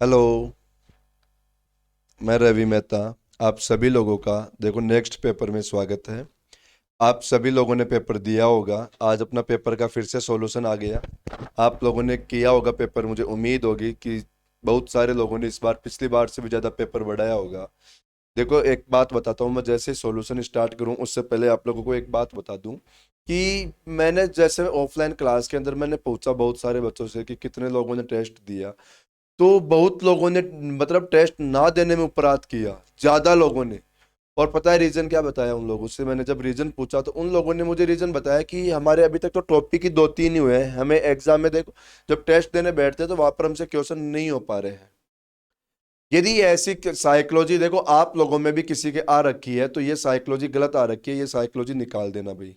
Hello. मैं रवि मेहता। आप सभी लोगों का देखो नेक्स्ट पेपर में स्वागत है। आप सभी लोगों ने पेपर दिया होगा। आज अपना पेपर का फिर से सॉल्यूशन आ गया। आप लोगों ने किया होगा पेपर, मुझे उम्मीद होगी कि बहुत सारे लोगों ने इस बार पिछली बार से भी ज़्यादा पेपर बढ़ाया होगा। देखो एक बात बताता हूँ, मैं जैसे सॉल्यूशन स्टार्ट करूँ उससे पहले आप लोगों को एक बात बता दूँ कि मैंने जैसे ऑफलाइन क्लास के अंदर मैंने पूछा बहुत सारे बच्चों से कि कितने लोगों ने टेस्ट दिया। तो बहुत लोगों ने मतलब टेस्ट ना देने में अपराध किया, ज्यादा लोगों ने। और पता है रीजन क्या बताया उन लोगों से? मैंने जब रीजन पूछा तो उन लोगों ने मुझे रीजन बताया कि हमारे अभी तक तो टॉपिक ही दो तीन ही हुए हैं, हमें एग्जाम में देखो जब टेस्ट देने बैठते हैं तो वहां पर हमसे क्वेश्चन नहीं हो पा रहे हैं। यदि ऐसी साइकोलॉजी देखो आप लोगों में भी किसी के आ रखी है तो ये साइकोलॉजी गलत आ रखी है, ये साइकोलॉजी निकाल देना भाई।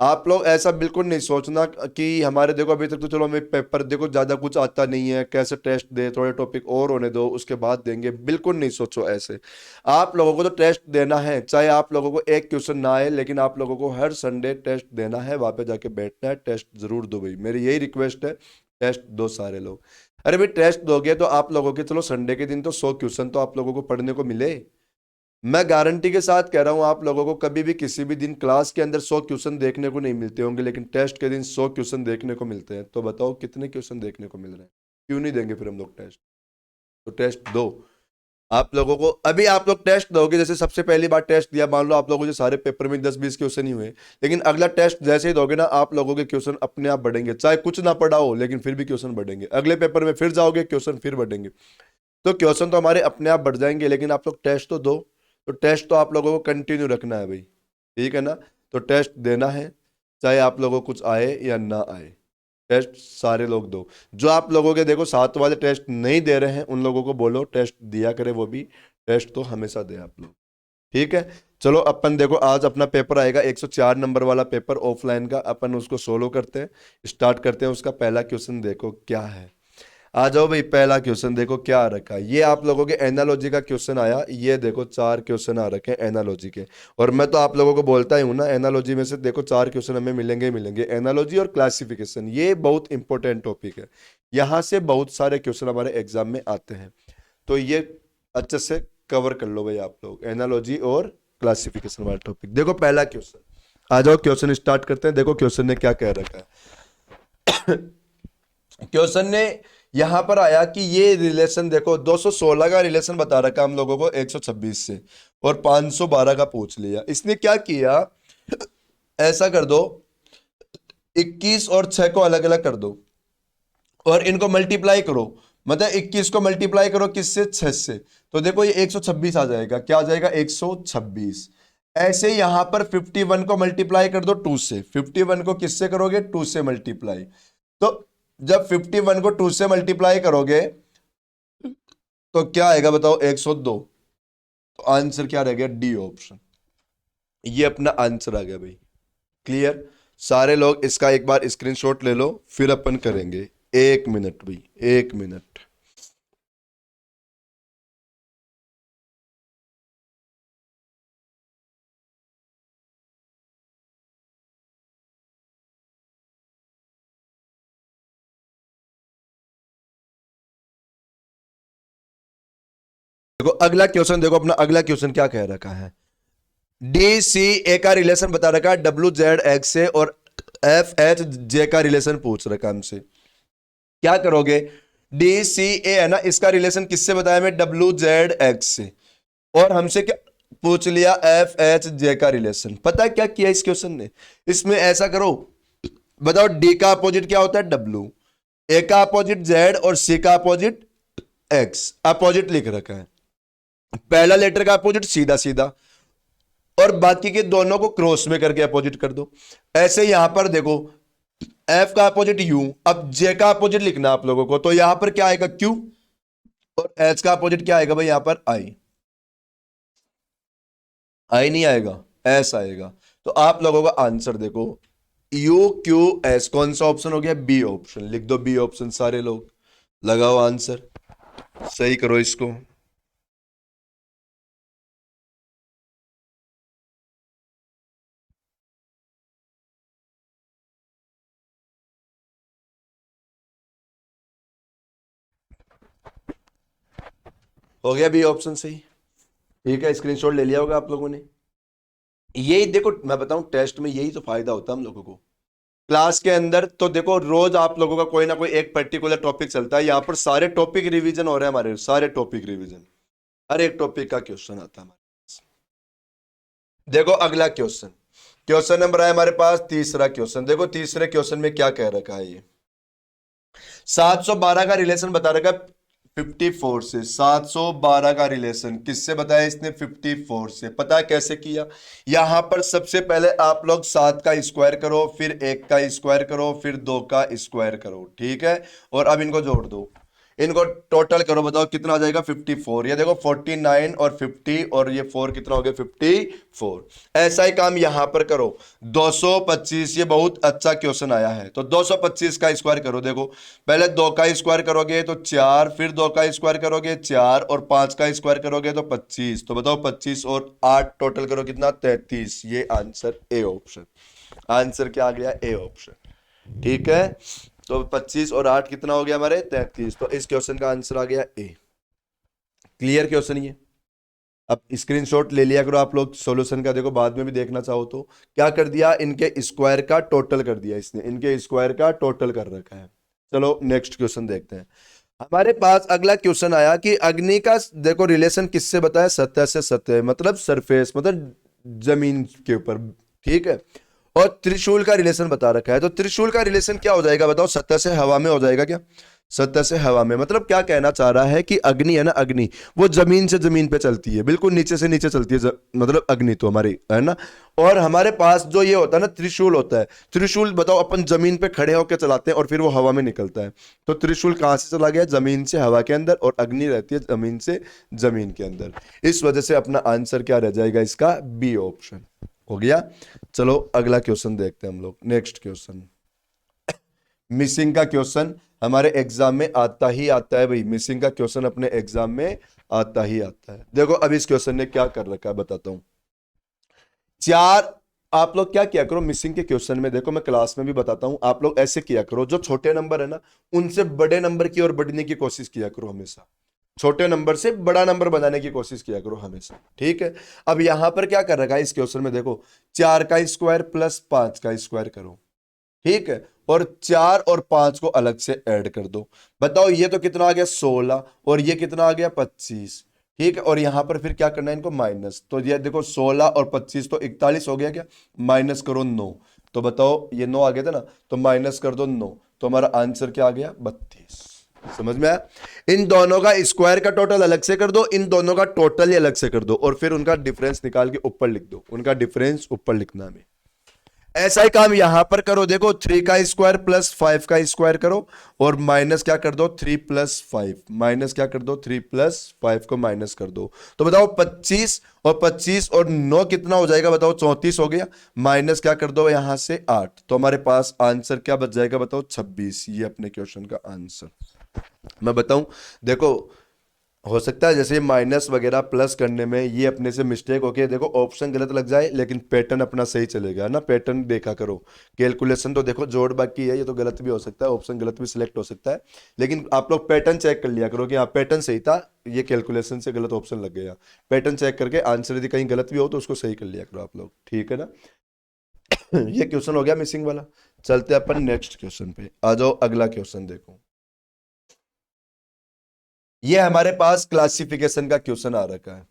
आप लोग ऐसा बिल्कुल नहीं सोचना कि हमारे देखो अभी तक तो चलो हमें पेपर देखो ज्यादा कुछ आता नहीं है, कैसे टेस्ट दे, थोड़े टॉपिक और होने दो उसके बाद देंगे, बिल्कुल नहीं सोचो ऐसे। आप लोगों को तो टेस्ट देना है, चाहे आप लोगों को एक क्वेश्चन ना आए, लेकिन आप लोगों को हर संडे टेस्ट देना है, वहां पे जाके बैठना है, टेस्ट जरूर दो भाई, मेरी यही रिक्वेस्ट है। टेस्ट दो सारे लोग। अरे भाई टेस्ट दोगे तो आप लोगों के चलो संडे के दिन तो 100 क्वेश्चन तो आप लोगों को पढ़ने को मिले। मैं गारंटी के साथ कह रहा हूं आप लोगों को कभी भी किसी भी दिन क्लास के अंदर 100 क्वेश्चन देखने को नहीं मिलते होंगे, लेकिन टेस्ट के दिन 100 क्वेश्चन देखने को मिलते हैं। तो बताओ कितने क्वेश्चन देखने को मिल रहे हैं? क्यों नहीं देंगे फिर हम लोग टेस्ट? तो टेस्ट दो। आप लोगों को अभी आप लोग टेस्ट दोगे, जैसे सबसे पहली बार टेस्ट दिया, मान लो आप लोगों के सारे पेपर में 10-20 क्वेश्चन ही हुए, लेकिन अगला टेस्ट जैसे ही दोगे ना आप लोगों के क्वेश्चन अपने आप बढ़ेंगे, चाहे कुछ ना पढ़ा हो लेकिन फिर भी क्वेश्चन बढ़ेंगे। अगले पेपर में फिर जाओगे क्वेश्चन फिर बढ़ेंगे। तो क्वेश्चन तो हमारे अपने आप बढ़ जाएंगे, लेकिन आप लोग टेस्ट तो दो। तो टेस्ट तो आप लोगों को कंटिन्यू रखना है भाई, ठीक है ना? तो टेस्ट देना है, चाहे आप लोगों को कुछ आए या ना आए। टेस्ट सारे लोग दो। जो आप लोगों के देखो साथ वाले टेस्ट नहीं दे रहे हैं उन लोगों को बोलो टेस्ट दिया करे वो भी। टेस्ट तो हमेशा दे आप लोग, ठीक है? चलो अपन देखो आज अपना पेपर आएगा 104 नंबर वाला पेपर ऑफलाइन का, अपन उसको सोलो करते हैं, स्टार्ट करते हैं। उसका पहला क्वेश्चन देखो क्या है। आ जाओ भाई, पहला क्वेश्चन देखो क्या आ रखा है। ये आप लोगों के एनालॉजी का क्वेश्चन आया, ये देखो 4 क्वेश्चन आ रखे हैं एनालॉजी के। और मैं तो आप लोगों को बोलता ही हूँ ना, एनालॉजी में से देखो 4 क्वेश्चन हमें मिलेंगे ही मिलेंगे। एनालॉजी और क्लासिफिकेशन ये बहुत इंपॉर्टेंट टॉपिक है, यहाँ से बहुत सारे क्वेश्चन हमारे एग्जाम में आते हैं। तो ये अच्छे से कवर कर लो भाई आप लोग, एनालॉजी और क्लासिफिकेशन वाला टॉपिक। देखो पहला क्वेश्चन, आ जाओ क्वेश्चन स्टार्ट करते हैं। देखो क्वेश्चन ने क्या कह रखा है। क्वेश्चन ने यहां पर आया कि ये रिलेशन देखो 216 का रिलेशन बता रखा हम लोगों को 126 से, और 512 का पूछ लिया। इसने क्या किया, ऐसा कर दो 21 और 6 को अलग अलग कर दो और इनको मल्टीप्लाई करो। मतलब 21 को मल्टीप्लाई करो किससे? 6 से। तो देखो ये 126 आ जाएगा। क्या आ जाएगा? 126। ऐसे यहां पर 51 को मल्टीप्लाई कर दो 2 से। 51 को किससे करोगे? 2 से मल्टीप्लाई। तो जब 51 को 2 से मल्टीप्लाई करोगे तो क्या आएगा बताओ? 102। तो आंसर क्या रह गया? D option. ये अपना आंसर आ गया भाई। क्लियर? सारे लोग इसका एक बार स्क्रीनशॉट ले लो, फिर अपन करेंगे। 1 मिनट भाई, 1 मिनट। देखो अगला क्वेश्चन, देखो अपना अगला क्वेश्चन क्या कह रखा है। डी सी ए का रिलेशन बता रखा है डब्ल्यू जेड एक्स से, और एफ एच जे का रिलेशन पूछ रखा है हमसे। क्या करोगे? डी सी ए है ना, इसका रिलेशन किससे बताया? मैं डब्ल्यू जेड एक्स से। और हमसे क्या पूछ लिया? एफ एच जे का रिलेशन। पता है क्या किया इस क्वेश्चन ने? इसमें ऐसा करो, बताओ डी का अपोजिट क्या होता है? डब्ल्यू। ए का अपोजिट जेड और सी का अपोजिट एक्स। अपोजिट लिख रखा है, पहला लेटर का अपोजिट सीधा सीधा, और बाकी के दोनों को क्रॉस में करके अपोजिट कर दो। ऐसे यहां पर देखो एफ का अपोजिट यू, अब जे का अपोजिट लिखना आप लोगों को, तो यहां पर क्या आएगा? क्यू। और एच का अपोजिट क्या आएगा भाई? यहां पर आई। आई नहीं आएगा, एस आएगा। तो आप लोगों का आंसर देखो यू क्यू एस। कौन सा ऑप्शन हो गया? B option. लिख दो बी ऑप्शन सारे लोग, लगाओ आंसर, सही करो इसको। हो गया बी ऑप्शन सही। ठीक है, स्क्रीनशॉट ले लिया होगा आप लोगों ने। यही देखो, मैं बताऊं टेस्ट में यही तो फायदा होता है हम लोगों को। क्लास के अंदर तो देखो रोज आप लोगों का कोई ना कोई एक पर्टिकुलर टॉपिक चलता है, यहाँ पर सारे टॉपिक रिवीजन हो रहे हैं, हमारे सारे टॉपिक रिवीजन, हर एक टॉपिक का क्वेश्चन आता है हमारे पास। देखो अगला क्वेश्चन, क्वेश्चन नंबर है हमारे पास तीसरा क्वेश्चन। देखो तीसरे क्वेश्चन में क्या कह रखा है, ये 712 का रिलेशन बता रखा है 54 से। 712 का रिलेशन किससे बताया इसने? 54 से। पता है कैसे किया? यहां पर सबसे पहले आप लोग 7 का स्क्वायर करो, फिर 1 का स्क्वायर करो, फिर 2 का स्क्वायर करो, ठीक है। और अब इनको जोड़ दो, इनको टोटल करो, बताओ कितना आ जाएगा? 54। ये देखो 49 और 50 और ये 4 कितना हो गया? 54। ऐसा ही काम यहां पर करो, 225। ये बहुत अच्छा क्वेश्चन आया है, तो 225 का स्क्वायर करो। देखो पहले 2 का स्क्वायर करोगे तो 4, फिर 2 का स्क्वायर करोगे 4, और 5 का स्क्वायर करोगे तो 25। तो बताओ 25 और 8 टोटल करो कितना? 33। ये आंसर ए ऑप्शन। आंसर क्या आ गया? A option. ठीक है, तो 25 और 8 कितना हो गया हमारे? 33। तो इस क्वेश्चन का आंसर आ गया ए। क्लियर क्वेश्चन ये। अब स्क्रीनशॉट ले लिया करो आप लोग सॉल्यूशन का। देखो बाद में भी देखना चाहो तो क्या कर दिया, इनके स्क्वायर का टोटल कर दिया इसने, इनके स्क्वायर का टोटल कर रखा है। चलो नेक्स्ट क्वेश्चन देखते हैं। हमारे पास अगला क्वेश्चन आया कि अग्नि का देखो रिलेशन किससे बताया? सतह से। सतह मतलब सरफेस, मतलब जमीन के ऊपर, ठीक है। और त्रिशूल का रिलेशन बता रखा है, तो त्रिशूल का रिलेशन क्या हो जाएगा बताओ? सतह से हवा में हो जाएगा क्या? सतह से हवा में, मतलब क्या कहना चाह रहा है कि अग्नि है ना, अग्नि वो जमीन से जमीन पे चलती है, बिल्कुल नीचे से नीचे चलती है, मतलब अग्नि तो हमारी है ना। और हमारे पास जो ये होता है ना त्रिशूल होता है, त्रिशूल बताओ अपन जमीन पे खड़े होकर चलाते हैं और फिर वो हवा में निकलता है। तो त्रिशूल कहां से चला गया? जमीन से हवा के अंदर, और अग्नि रहती है जमीन से जमीन के अंदर। इस वजह से अपना आंसर क्या रह जाएगा इसका? बी ऑप्शन हो गया। चलो अगला क्वेश्चन देखते हैं हम लोग। नेक्स्ट क्वेश्चन, मिसिंग का क्वेश्चन हमारे एग्जाम में आता ही आता है भाई। मिसिंग का क्वेश्चन अपने एग्जाम में आता ही आता है। देखो अब इस क्वेश्चन ने क्या कर रखा है बताता हूं। चार, आप लोग क्या किया करो मिसिंग के क्वेश्चन में, देखो मैं क्लास में भी बताता हूं, आप लोग ऐसे किया करो, जो छोटे नंबर है ना उनसे बड़े नंबर की ओर बढ़ने की कोशिश किया करो हमेशा। छोटे नंबर से बड़ा नंबर बनाने की कोशिश किया करो हमेशा, ठीक है। अब यहां पर क्या कर रखा है इस क्वेश्चन में? देखो 4 का स्क्वायर प्लस 5 का स्क्वायर करो, ठीक है। और 4 और 5 को अलग से ऐड कर दो। बताओ ये तो कितना आ गया? 16। और ये कितना आ गया? 25। ठीक है, और यहां पर फिर क्या करना है इनको? माइनस। तो ये देखो 16 और 25 तो 41 हो गया क्या? माइनस करो 9। तो बताओ ये 9 आ गया था ना, तो माइनस कर दो 9। तो हमारा आंसर क्या आ गया? 32। समझ में आया? इन दोनों का स्क्वायर का टोटल अलग से कर दो, इन दोनों का टोटल ही अलग से कर दो, और फिर उनका डिफरेंस निकाल के ऊपर लिख दो। उनका डिफरेंस ऊपर लिखना है हमें। ऐसा ही काम यहां पर करो। देखो 3 का स्क्वायर प्लस 5 का स्क्वायर करो, और माइनस क्या कर दो? 3 प्लस 5। माइनस क्या कर दो? 3 प्लस 5 को माइनस कर दो। तो बताओ 25 और 25 और 9 कितना हो जाएगा? बताओ 34 हो गया। माइनस क्या कर दो यहां से? 8। तो हमारे पास आंसर क्या बच जाएगा? बताओ 26। ये अपने क्वेश्चन का आंसर। मैं बताऊं, देखो हो सकता है जैसे माइनस वगैरह प्लस करने में ये अपने से मिस्टेक होके देखो ऑप्शन गलत लग जाए, लेकिन पैटर्न अपना सही चलेगा ना। पैटर्न देखा करो। कैलकुलेशन तो देखो जोड़ बाकी है, ये तो गलत भी हो सकता है, ऑप्शन गलत भी सिलेक्ट हो सकता है, लेकिन आप लोग पैटर्न चेक कर लिया करो कि हाँ पैटर्न सही था, ये कैलकुलेशन से गलत ऑप्शन लग गया। पैटर्न चेक करके आंसर यदि कहीं गलत भी हो तो उसको सही कर लिया करो आप लोग, ठीक है ना। ये क्वेश्चन हो गया मिसिंग वाला। चलते हैं अपन नेक्स्ट क्वेश्चन पे। आ जाओ अगला क्वेश्चन देखो। ये हमारे पास क्लासिफिकेशन का क्वेश्चन आ रखा है।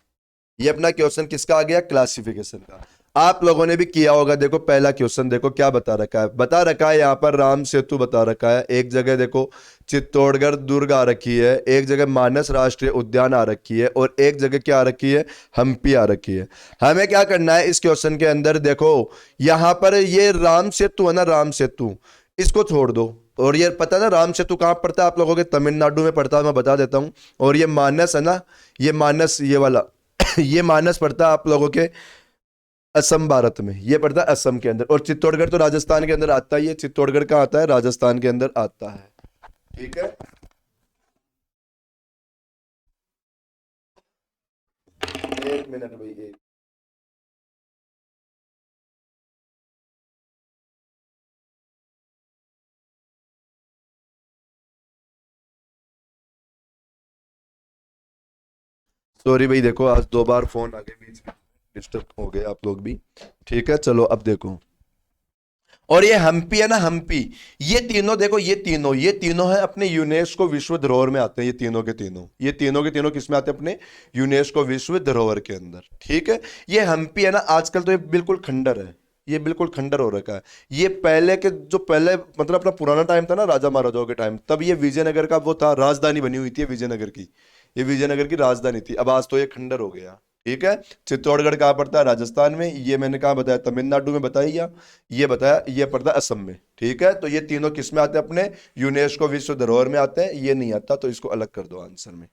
ये अपना क्वेश्चन किसका आ गया? क्लासिफिकेशन का। आप लोगों ने भी किया होगा। देखो पहला क्वेश्चन देखो क्या बता रखा है। बता रखा है यहाँ पर राम सेतु बता रखा है, एक जगह देखो चित्तौड़गढ़ दुर्ग आ रखी है, एक जगह मानस राष्ट्रीय उद्यान आ रखी है, और एक जगह क्या आ रखी है? हम्पी आ रखी है। हमें क्या करना है इस क्वेश्चन के अंदर? देखो यहाँ पर ये राम सेतु है ना, राम सेतु, इसको छोड़ दो। और ये पता है ना राम सेतु कहाँ पड़ता है? आप लोगों के तमिलनाडु में पड़ता है, मैं बता देता हूँ। और ये मानस है ना, ये मानस ये वाला ये मानस पड़ता है आप लोगों के असम भारत में, ये पड़ता है असम के अंदर। और चित्तौड़गढ़ तो राजस्थान के अंदर आता ही है। चित्तौड़गढ़ कहाँ आता है? राजस्थान के अंदर आता है, ठीक है। एक मिनट भाई, एक सॉरी भाई, देखो आज 2 बार फोन आ गए, बीच में डिस्टर्ब हो गए आप लोग भी। ठीक है, चलो अब देखो। और ये हम्पी है ना, हम्पी, ये तीनों देखो, ये तीनों है अपने यूनेस्को विश्व धरोहर में आते हैं। ये तीनों के तीनों किस में आते हैं? अपने यूनेस्को विश्व धरोहर के अंदर। ठीक है, ये हम्पी है ना, आजकल तो ये बिल्कुल खंडर है, ये बिल्कुल खंडर हो रखा है। ये पहले के जो पहले मतलब अपना पुराना टाइम था ना, राजा महाराजाओं के टाइम, तब ये विजयनगर का वो था, राजधानी बनी हुई थी विजयनगर की। ये विजयनगर की राजधानी थी। अब आज तो ये खंडर हो गया। ठीक है, चित्तौड़गढ़ कहाँ पड़ता है? राजस्थान में। ये मैंने कहाँ बताया? तमिलनाडु में बताया। ये बताया, ये पड़ता है असम में। ठीक है, तो ये तीनों किस में आते हैं? अपने यूनेस्को विश्व धरोहर में आते हैं। ये नहीं आता तो इसको अलग कर दो आंसर में।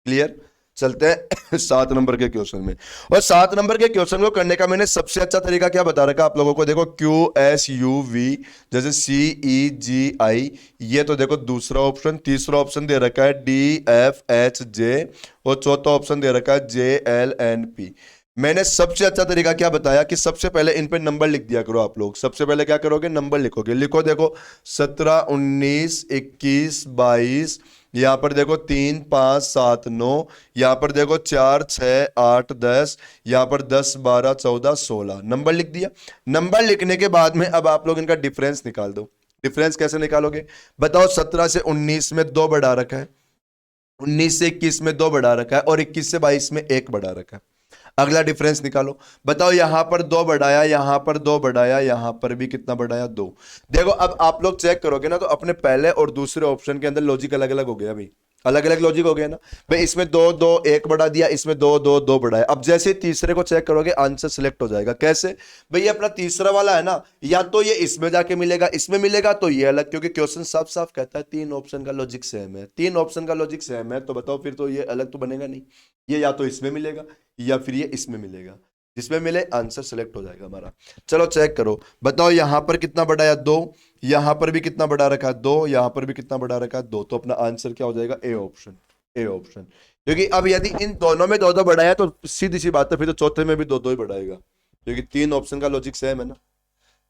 क्लियर? चलते हैं 7 नंबर के क्वेश्चन में। और 7 नंबर के क्वेश्चन को करने का मैंने सबसे अच्छा तरीका क्या बता रखा आप लोगों को? देखो, QSUV, जैसे CEGI, ये तो देखो दूसरा ऑप्शन। तीसरा ऑप्शन दे रखा है DFHJ, और चौथा ऑप्शन दे रखा है JLNP। मैंने सबसे अच्छा तरीका क्या बताया कि सबसे पहले इन पे नंबर लिख दिया करो आप लोग। सबसे पहले क्या करोगे? नंबर लिखोगे। लिखो, देखो 17, 19, 21, 22, यहां पर देखो 3, 5, 7, 9, यहां पर देखो 4, 6, 8, 10, यहां पर 10, 12, 14, 16 नंबर लिख दिया। नंबर लिखने के बाद में अब आप लोग इनका डिफरेंस निकाल दो। डिफरेंस कैसे निकालोगे? बताओ, 17 से 19 में 2 बढ़ा रखा है, 19 से 21 में 2 बढ़ा रखा है, और 21 से 22 में 1 बढ़ा रखा है। अगला डिफरेंस निकालो। बताओ, यहां पर 2 बढ़ाया, यहां पर 2 बढ़ाया, यहां पर भी कितना बढ़ाया? 2। देखो, अब आप लोग चेक करोगे ना, तो अपने पहले और दूसरे ऑप्शन के अंदर लॉजिक अलग अलग हो गया। अभी अलग अलग लॉजिक हो गया ना भाई। इसमें 2 2 1 बढ़ा दिया, इसमें 2 2 2 बढ़ाया। अब जैसे तीसरे को चेक करोगे, आंसर सिलेक्ट हो जाएगा। कैसे भाई? ये अपना तीसरा वाला है ना, या तो ये इसमें जाके मिलेगा, इसमें मिलेगा, तो ये अलग, क्योंकि क्वेश्चन साफ साफ कहता है 3 ऑप्शन का लॉजिक सेम है। 3 ऑप्शन का लॉजिक सेम है, तो बताओ फिर तो ये अलग तो बनेगा नहीं। ये या तो इसमें मिलेगा या फिर ये इसमें मिलेगा। जिसमें मिले आंसर सेलेक्ट हो जाएगा हमारा। चलो चेक करो। बताओ, यहां पर कितना बढ़ाया? 2। यहां पर भी कितना बढ़ा रखा है? 2। यहां पर भी कितना बढ़ा रखा है? 2। तो अपना आंसर क्या हो जाएगा? A option. A option. क्योंकि अब यदि इन दोनों में 2 2 बढ़ाया तो सीधी सी बात है, फिर तो चौथे में भी 2 2 ही बढ़ाएगा, क्योंकि 3 ऑप्शन का लॉजिक सेम है ना।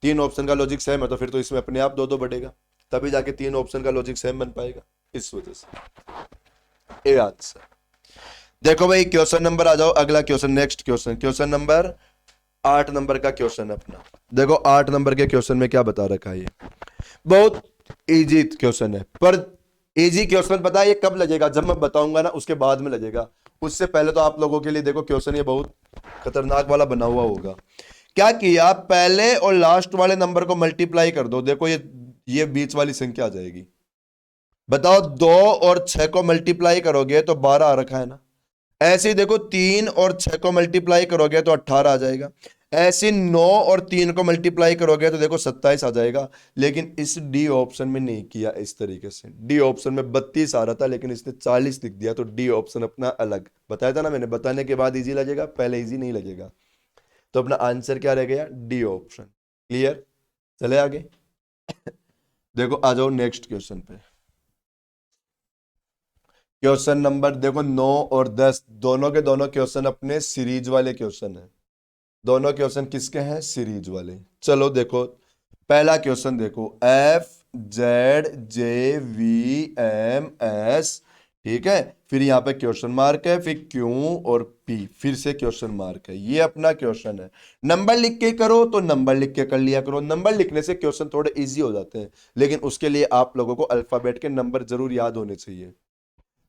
3 ऑप्शन का लॉजिक सेम है, तो फिर तो इसमें अपने आप 2 2 बढ़ेगा, तभी जाके 3 ऑप्शन का लॉजिक सेम बन पाएगा। इस वजह से ए आंसर। देखो भाई, क्वेश्चन नंबर आ जाओ, अगला question, next question, question number 8 number का क्वेश्चन अपना। देखो 8 नंबर के क्वेश्चन में क्या बता रखा है? ये बहुत इजी क्वेश्चन है, पर इजी क्वेश्चन पता है ये कब लगेगा? जब मैं बताऊंगा ना, उसके बाद में लगेगा। उससे पहले तो आप लोगों के लिए देखो क्वेश्चन ये बहुत खतरनाक वाला बना हुआ होगा। क्या किया? पहले और लास्ट वाले नंबर को मल्टीप्लाई कर दो। देखो, ये बीच वाली संख्या आ जाएगी। बताओ, 2 और 6 को मल्टीप्लाई करोगे तो 12 आ रखा है ना। ऐसे ही देखो, 3 और 6 को मल्टीप्लाई करोगे तो 18 आ जाएगा। ऐसे 9 और 3 को मल्टीप्लाई करोगे तो देखो 27 आ जाएगा। लेकिन इस डी ऑप्शन में नहीं किया इस तरीके से। डी ऑप्शन में 32 आ रहा था, लेकिन इसने 40 लिख दिया। तो डी ऑप्शन अपना अलग बताया था ना मैंने। बताने के बाद इजी लगेगा, पहले इजी नहीं लगेगा। तो अपना आंसर क्या रह गया? D option. क्लियर? चले आगे। देखो, आ जाओ नेक्स्ट क्वेश्चन पे। क्वेश्चन नंबर देखो 9 और 10, दोनों के दोनों क्वेश्चन अपने सीरीज वाले क्वेश्चन है। दोनों क्वेश्चन किसके हैं? सीरीज वाले। चलो देखो, पहला क्वेश्चन देखो, FZJVMS, ठीक है, फिर यहाँ पे क्वेश्चन मार्क है, फिर Q और P, फिर से क्वेश्चन मार्क है। ये अपना क्वेश्चन है। नंबर लिख के करो तो नंबर लिख के कर लिया करो। नंबर लिखने से क्वेश्चन थोड़े इजी हो जाते हैं, लेकिन उसके लिए आप लोगों को अल्फाबेट के नंबर जरूर याद होने चाहिए।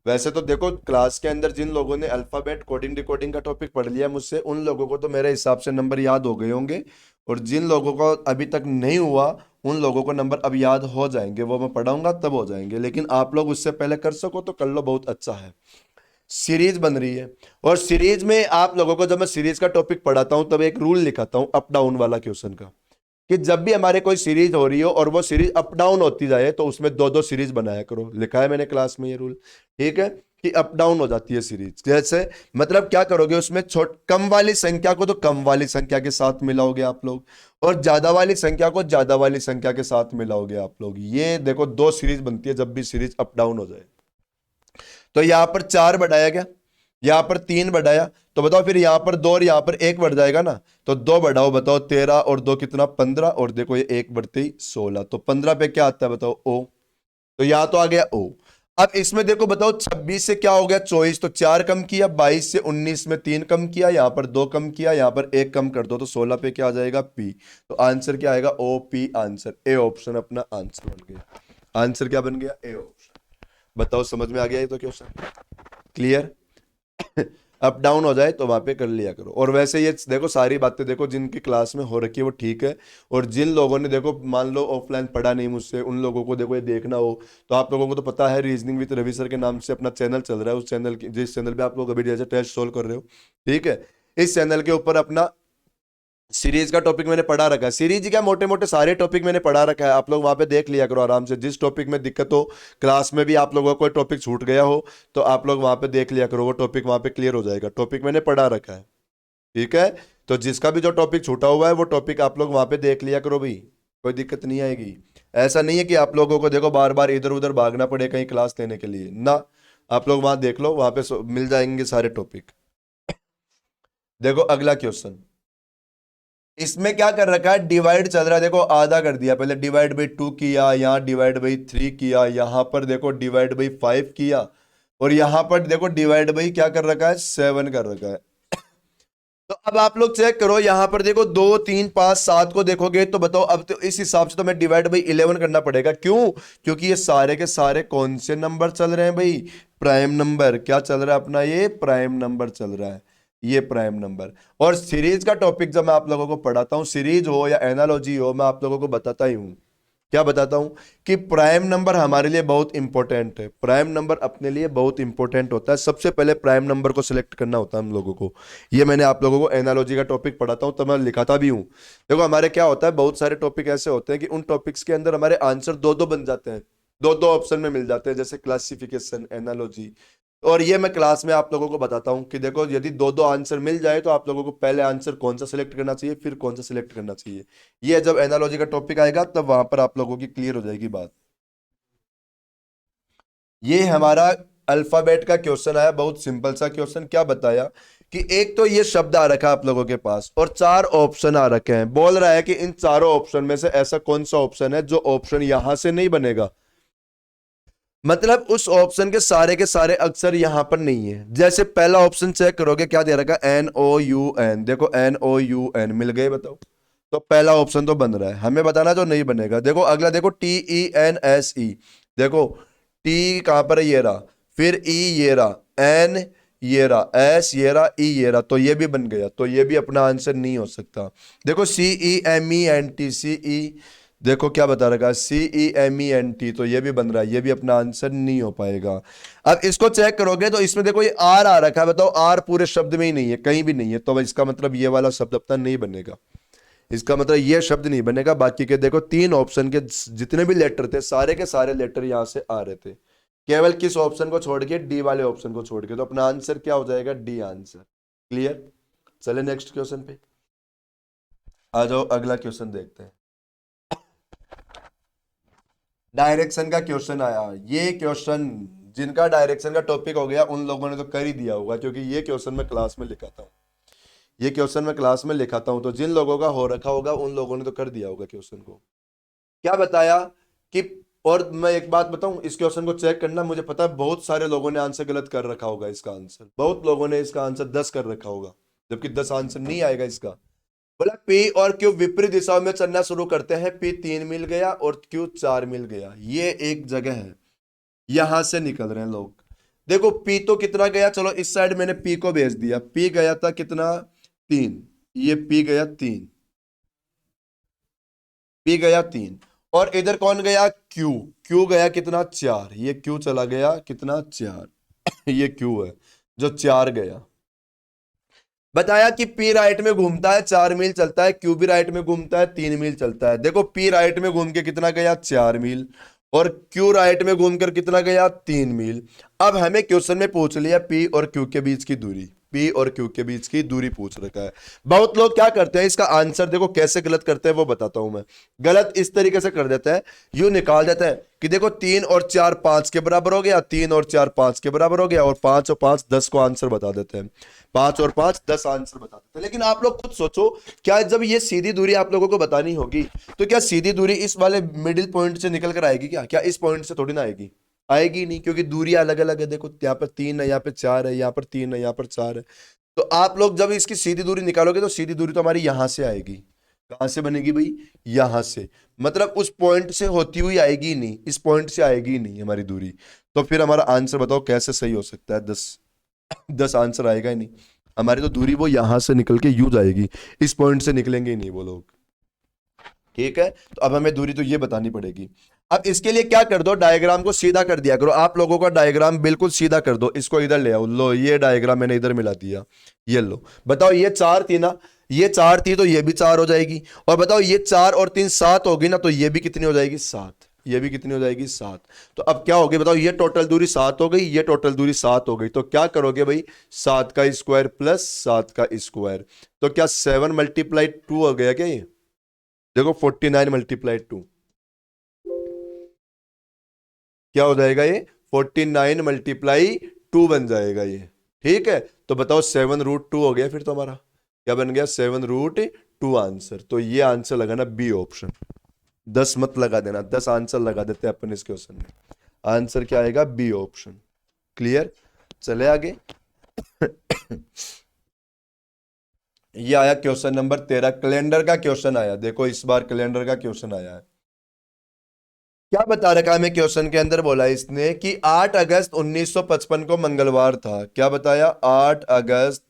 वैसे तो देखो, क्लास के अंदर जिन लोगों ने अल्फाबेट कोडिंग डिकोडिंग का टॉपिक पढ़ लिया मुझसे, उन लोगों को तो मेरे हिसाब से नंबर याद हो गए होंगे, और जिन लोगों को अभी तक नहीं हुआ, उन लोगों को नंबर अब याद हो जाएंगे। वो मैं पढ़ाऊंगा तब हो जाएंगे, लेकिन आप लोग उससे पहले कर सको तो कर लो, बहुत अच्छा है। सीरीज बन रही है, और सीरीज में आप लोगों को जब मैं सीरीज का टॉपिक पढ़ाता हूं, तब एक रूल लिखाता हूं अप डाउन वाला क्वेश्चन का, कि जब भी हमारे कोई सीरीज हो रही हो और वो सीरीज अप डाउन होती जाए, तो उसमें 2 2 सीरीज बनाया करो। लिखा है मैंने क्लास में ये रूल। ठीक है, कि अप डाउन हो जाती है सीरीज। जैसे मतलब क्या करोगे? उसमें कम वाली संख्या को तो कम वाली संख्या के साथ मिलाओगे आप लोग, और ज्यादा वाली संख्या को ज्यादा वाली संख्या के साथ मिलाओगे आप लोग। ये देखो 2 सीरीज बनती है जब भी सीरीज अप डाउन हो जाए। तो यहां पर 4 बढ़ाया गया, यहां पर 3 बढ़ाया, तो बताओ फिर यहां पर 2 और यहां पर 1 बढ़ जाएगा ना। तो 2 बढ़ाओ, बताओ 13 और 2 कितना? 15, और देखो ये 1 बढ़ते ही 16। तो 15 पे क्या आता है बताओ? ओ। तो यहां तो आ गया ओ। अब इसमें देखो बताओ 26 से क्या हो गया 24, तो 4 कम किया, 22 से 19 में 3 कम किया, यहां पर 2 कम किया, यहां पर 1 कम कर दो तो 16 पे क्या आ जाएगा पी। तो आंसर क्या आएगा O P answer. A option अपना आंसर बन गया। आंसर क्या बन गया ए ऑप्शन। बताओ समझ में आ गया ये तो क्वेश्चन क्लियर। अप डाउन हो जाए तो वहां पे कर लिया करो। और वैसे ये देखो सारी बातें देखो जिनकी क्लास में हो रखी है वो ठीक है, और जिन लोगों ने देखो मान लो ऑफलाइन पढ़ा नहीं मुझसे, उन लोगों को देखो ये देखना हो तो आप लोगों को तो पता है रीजनिंग विद रवि सर के नाम से अपना चैनल चल रहा है। उस चैनल की जिस चैनल पे आप लोग अभी जैसे टेस्ट सोल्व कर रहे हो, ठीक है, इस चैनल के ऊपर अपना सीरीज का टॉपिक मैंने पढ़ा रखा है। सीरीज क्या मोटे मोटे सारे टॉपिक मैंने पढ़ा रखा है, आप लोग वहां पे देख लिया करो आराम से। जिस टॉपिक में दिक्कत हो, क्लास में भी आप लोगों को कोई टॉपिक छूट गया हो तो आप लोग वहां पे देख लिया करो, वो टॉपिक वहां पे क्लियर हो जाएगा। टॉपिक मैंने पढ़ा रखा है, ठीक है। तो जिसका भी जो टॉपिक छूटा हुआ है वो टॉपिक आप लोग वहां पे देख लिया करो भाई, कोई दिक्कत नहीं आएगी। ऐसा नहीं है कि आप लोगों को देखो बार बार इधर उधर भागना पड़े कहीं क्लास लेने के लिए ना, आप लोग वहां देख लो, वहां पे मिल जाएंगे सारे टॉपिक। देखो अगला क्वेश्चन, इसमें क्या कर रखा है डिवाइड चल रहा है। देखो आधा कर दिया, पहले डिवाइड बाई 2 किया, यहाँ डिवाइड बाई 3 किया, यहाँ पर देखो डिवाइड बाई 5 किया, और यहाँ पर देखो डिवाइड बाई क्या कर रखा है 7 कर रखा है। तो अब आप लोग चेक करो, यहां पर देखो 2 3 5 7 को देखोगे तो बताओ अब तो इस हिसाब से तो मैं डिवाइड बाई 11 करना पड़ेगा। क्यों? क्योंकि ये सारे के सारे कौन से नंबर चल रहे हैं भाई, प्राइम नंबर। क्या चल रहा है अपना, ये प्राइम नंबर चल रहा है, ये प्राइम नंबर। और सीरीज का टॉपिक जब मैं आप लोगों को पढ़ाता हूं, सीरीज हो या एनालॉजी हो, मैं आप लोगों को बताता ही हूं, क्या बताता हूं कि प्राइम नंबर हमारे लिए बहुत इंपॉर्टेंट है। प्राइम नंबर अपने लिए बहुत इंपॉर्टेंट होता है। सबसे पहले प्राइम नंबर को सिलेक्ट करना होता है हम लोगों को। ये मैंने आप लोगों को एनालॉजी का टॉपिक पढ़ाता हूं तो मैं लिखाता भी हूं। देखो हमारे क्या होता है, बहुत सारे टॉपिक ऐसे होते हैं कि उन टॉपिक्स के अंदर हमारे आंसर दो दो बन जाते हैं, दो दो ऑप्शन में मिल जाते हैं, जैसे क्लासिफिकेशन, एनालॉजी। और ये मैं क्लास में आप लोगों को बताता हूं कि देखो यदि दो दो आंसर मिल जाए तो आप लोगों को पहले आंसर कौन सा सिलेक्ट करना चाहिए, फिर कौन सा सिलेक्ट करना चाहिए। ये जब एनालॉजी का टॉपिक आएगा तब वहां पर आप लोगों की क्लियर हो जाएगी बात। ये हमारा अल्फाबेट का क्वेश्चन आया, बहुत सिंपल सा क्वेश्चन। क्या बताया कि एक तो ये शब्द आ रखा है आप लोगों के पास और 4 ऑप्शन आ रखे हैं। बोल रहा है कि इन चारों ऑप्शन में से ऐसा कौन सा ऑप्शन है जो ऑप्शन यहां से नहीं बनेगा, मतलब उस ऑप्शन के सारे अक्षर यहां पर नहीं है। जैसे पहला ऑप्शन चेक करोगे क्या दे रखा है, NOUN। देखो NOUN मिल गए, बताओ। तो पहला ऑप्शन तो बन रहा है, हमें बताना जो नहीं बनेगा। देखो अगला, देखो TENSE। देखो टी कहां पर है, ये रहा, फिर ई ये रहा, एन ये रहा, एस ये रहा, ई ये रहा, तो ये भी बन गया। तो ये भी अपना आंसर नहीं हो सकता। देखो CEMENT, CE, देखो क्या बता रखा है CEMENT, तो ये भी बन रहा है, ये भी अपना आंसर नहीं हो पाएगा। अब इसको चेक करोगे तो इसमें देखो ये आर आ रखा है, बताओ आर पूरे शब्द में ही नहीं है, कहीं भी नहीं है, तो इसका मतलब ये वाला शब्द अपना नहीं बनेगा। इसका मतलब ये शब्द नहीं बनेगा। बाकी के देखो 3 ऑप्शन के जितने भी लेटर थे सारे के सारे लेटर यहां से आ रहे थे, केवल किस ऑप्शन को छोड़ के, डी वाले ऑप्शन को छोड़ के। तो अपना आंसर क्या हो जाएगा, डी आंसर। क्लियर। चले नेक्स्ट क्वेश्चन पे आ जाओ, अगला क्वेश्चन देखते हैं। डायरेक्शन का क्वेश्चन आया। ये क्वेश्चन जिनका डायरेक्शन का टॉपिक हो गया उन लोगों ने तो कर ही दिया होगा, क्योंकि ये क्वेश्चन मैं क्लास में लिखाता हूँ, ये क्वेश्चन मैं क्लास में लिखाता हूं। तो जिन लोगों का हो रखा होगा उन लोगों ने तो कर दिया होगा क्वेश्चन को। क्या बताया कि, और मैं एक बात बताऊं, इस क्वेश्चन को चेक करना, मुझे पता है बहुत सारे लोगों ने आंसर गलत कर रखा होगा। इसका आंसर बहुत लोगों ने इसका आंसर 10 कर रखा होगा, जबकि 10 आंसर नहीं आएगा इसका। बोला पी और क्यू विपरीत दिशाओं में चलना शुरू करते हैं, पी 3 मिल गया और क्यू 4 मिल गया। ये एक जगह है, यहां से निकल रहे हैं लोग। देखो पी तो कितना गया, चलो इस साइड मैंने पी को भेज दिया, पी गया था कितना 3, ये पी गया 3, पी गया 3, और इधर कौन गया क्यू, क्यू गया कितना 4, ये क्यू चला गया कितना 4, ये क्यू है जो 4 गया। बताया कि पी राइट में घूमता है 4 मील चलता है, क्यू भी राइट में घूमता है 3 मील चलता है। देखो पी राइट में घूम के कितना गया 4 मील, और क्यू राइट में घूमकर कितना गया 3 मील। अब हमें क्वेश्चन में पूछ लिया पी और क्यू के बीच की दूरी, पी और क्यू के बीच की दूरी पूछ रखा है। बहुत लोग क्या करते हैं, इसका आंसर देखो कैसे गलत करते हैं वो बताता हूं मैं। गलत इस तरीके से कर देते हैं, यूं निकाल देते हैं कि देखो 3 और 4 5 के बराबर हो गया, 3 और 4 5 के बराबर हो गया, और 5 और 5 10 को आंसर बता देते हैं, 5 और 5 10 आंसर बता देते हैं। लेकिन आप लोग खुद सोचो, क्या जब ये सीधी दूरी आप लोगों को बतानी होगी तो क्या सीधी दूरी इस वाले मिडिल पॉइंट से निकल कर आएगी क्या इस पॉइंट से थोड़ी ना आएगी। आएगी नहीं, क्योंकि दूरी अलग अलग है। देखो यहाँ पर 3 है, यहाँ पे 4 है, यहाँ पर 3 है, यहाँ पर 4 है। तो आप लोग जब इसकी सीधी दूरी निकालोगे तो सीधी दूरी तो हमारी यहां से आएगी। कहां से बनेगी भाई? यहां से। मतलब उस पॉइंट से होती हुई आएगी ही नहीं, इस पॉइंट से आएगी ही नहीं हमारी दूरी। तो फिर हमारा आंसर बताओ कैसे सही हो सकता है? 10 आंसर आएगा ही नहीं। हमारी तो दूरी वो यहां से निकल के यूं जाएगी, इस पॉइंट से निकलेंगे ही नहीं वो लोग। ठीक है, तो अब हमें दूरी तो ये बतानी पड़ेगी। अब इसके लिए क्या कर दो, डायग्राम को सीधा कर दिया करो। आप लोगों का डायग्राम बिल्कुल सीधा कर दो, इसको इधर ले आओ। लो ये डायग्राम मैंने इधर मिला दिया, ये लो। बताओ ये 4 थी ना, ये 4 थी तो ये भी 4 हो जाएगी। और बताओ ये 4 और 3 7 होगी ना, तो ये भी कितनी हो जाएगी? 7। ये भी कितनी हो जाएगी? 7। तो अब क्या होगी बताओ? ये टोटल दूरी 7 हो गई, ये टोटल दूरी 7 हो गई। तो क्या करोगे भाई? 7 का स्क्वायर प्लस 7 का स्क्वायर। तो क्या 7 मल्टीप्लाई 2 हो गया क्या ये? देखो 49 मल्टीप्लाई 2 क्या हो जाएगा? ये 49 मल्टीप्लाई 2 बन जाएगा ये। ठीक है, तो बताओ 7√2 हो गया फिर तो हमारा। क्या बन गया? 7√2 आंसर। तो ये आंसर लगाना बी ऑप्शन। 10 मत लगा देना, 10 आंसर लगा देते हैं अपन इस क्वेश्चन में। आंसर क्या आएगा? B option. क्लियर? चले आगे। ये आया क्वेश्चन नंबर 13, कैलेंडर का क्वेश्चन आया। देखो इस बार कैलेंडर का क्वेश्चन आया है। क्या बता रखा है? मैं क्वेश्चन के अंदर बोला इसने कि 8 अगस्त 1955 को मंगलवार था। क्या बताया? 8 अगस्त।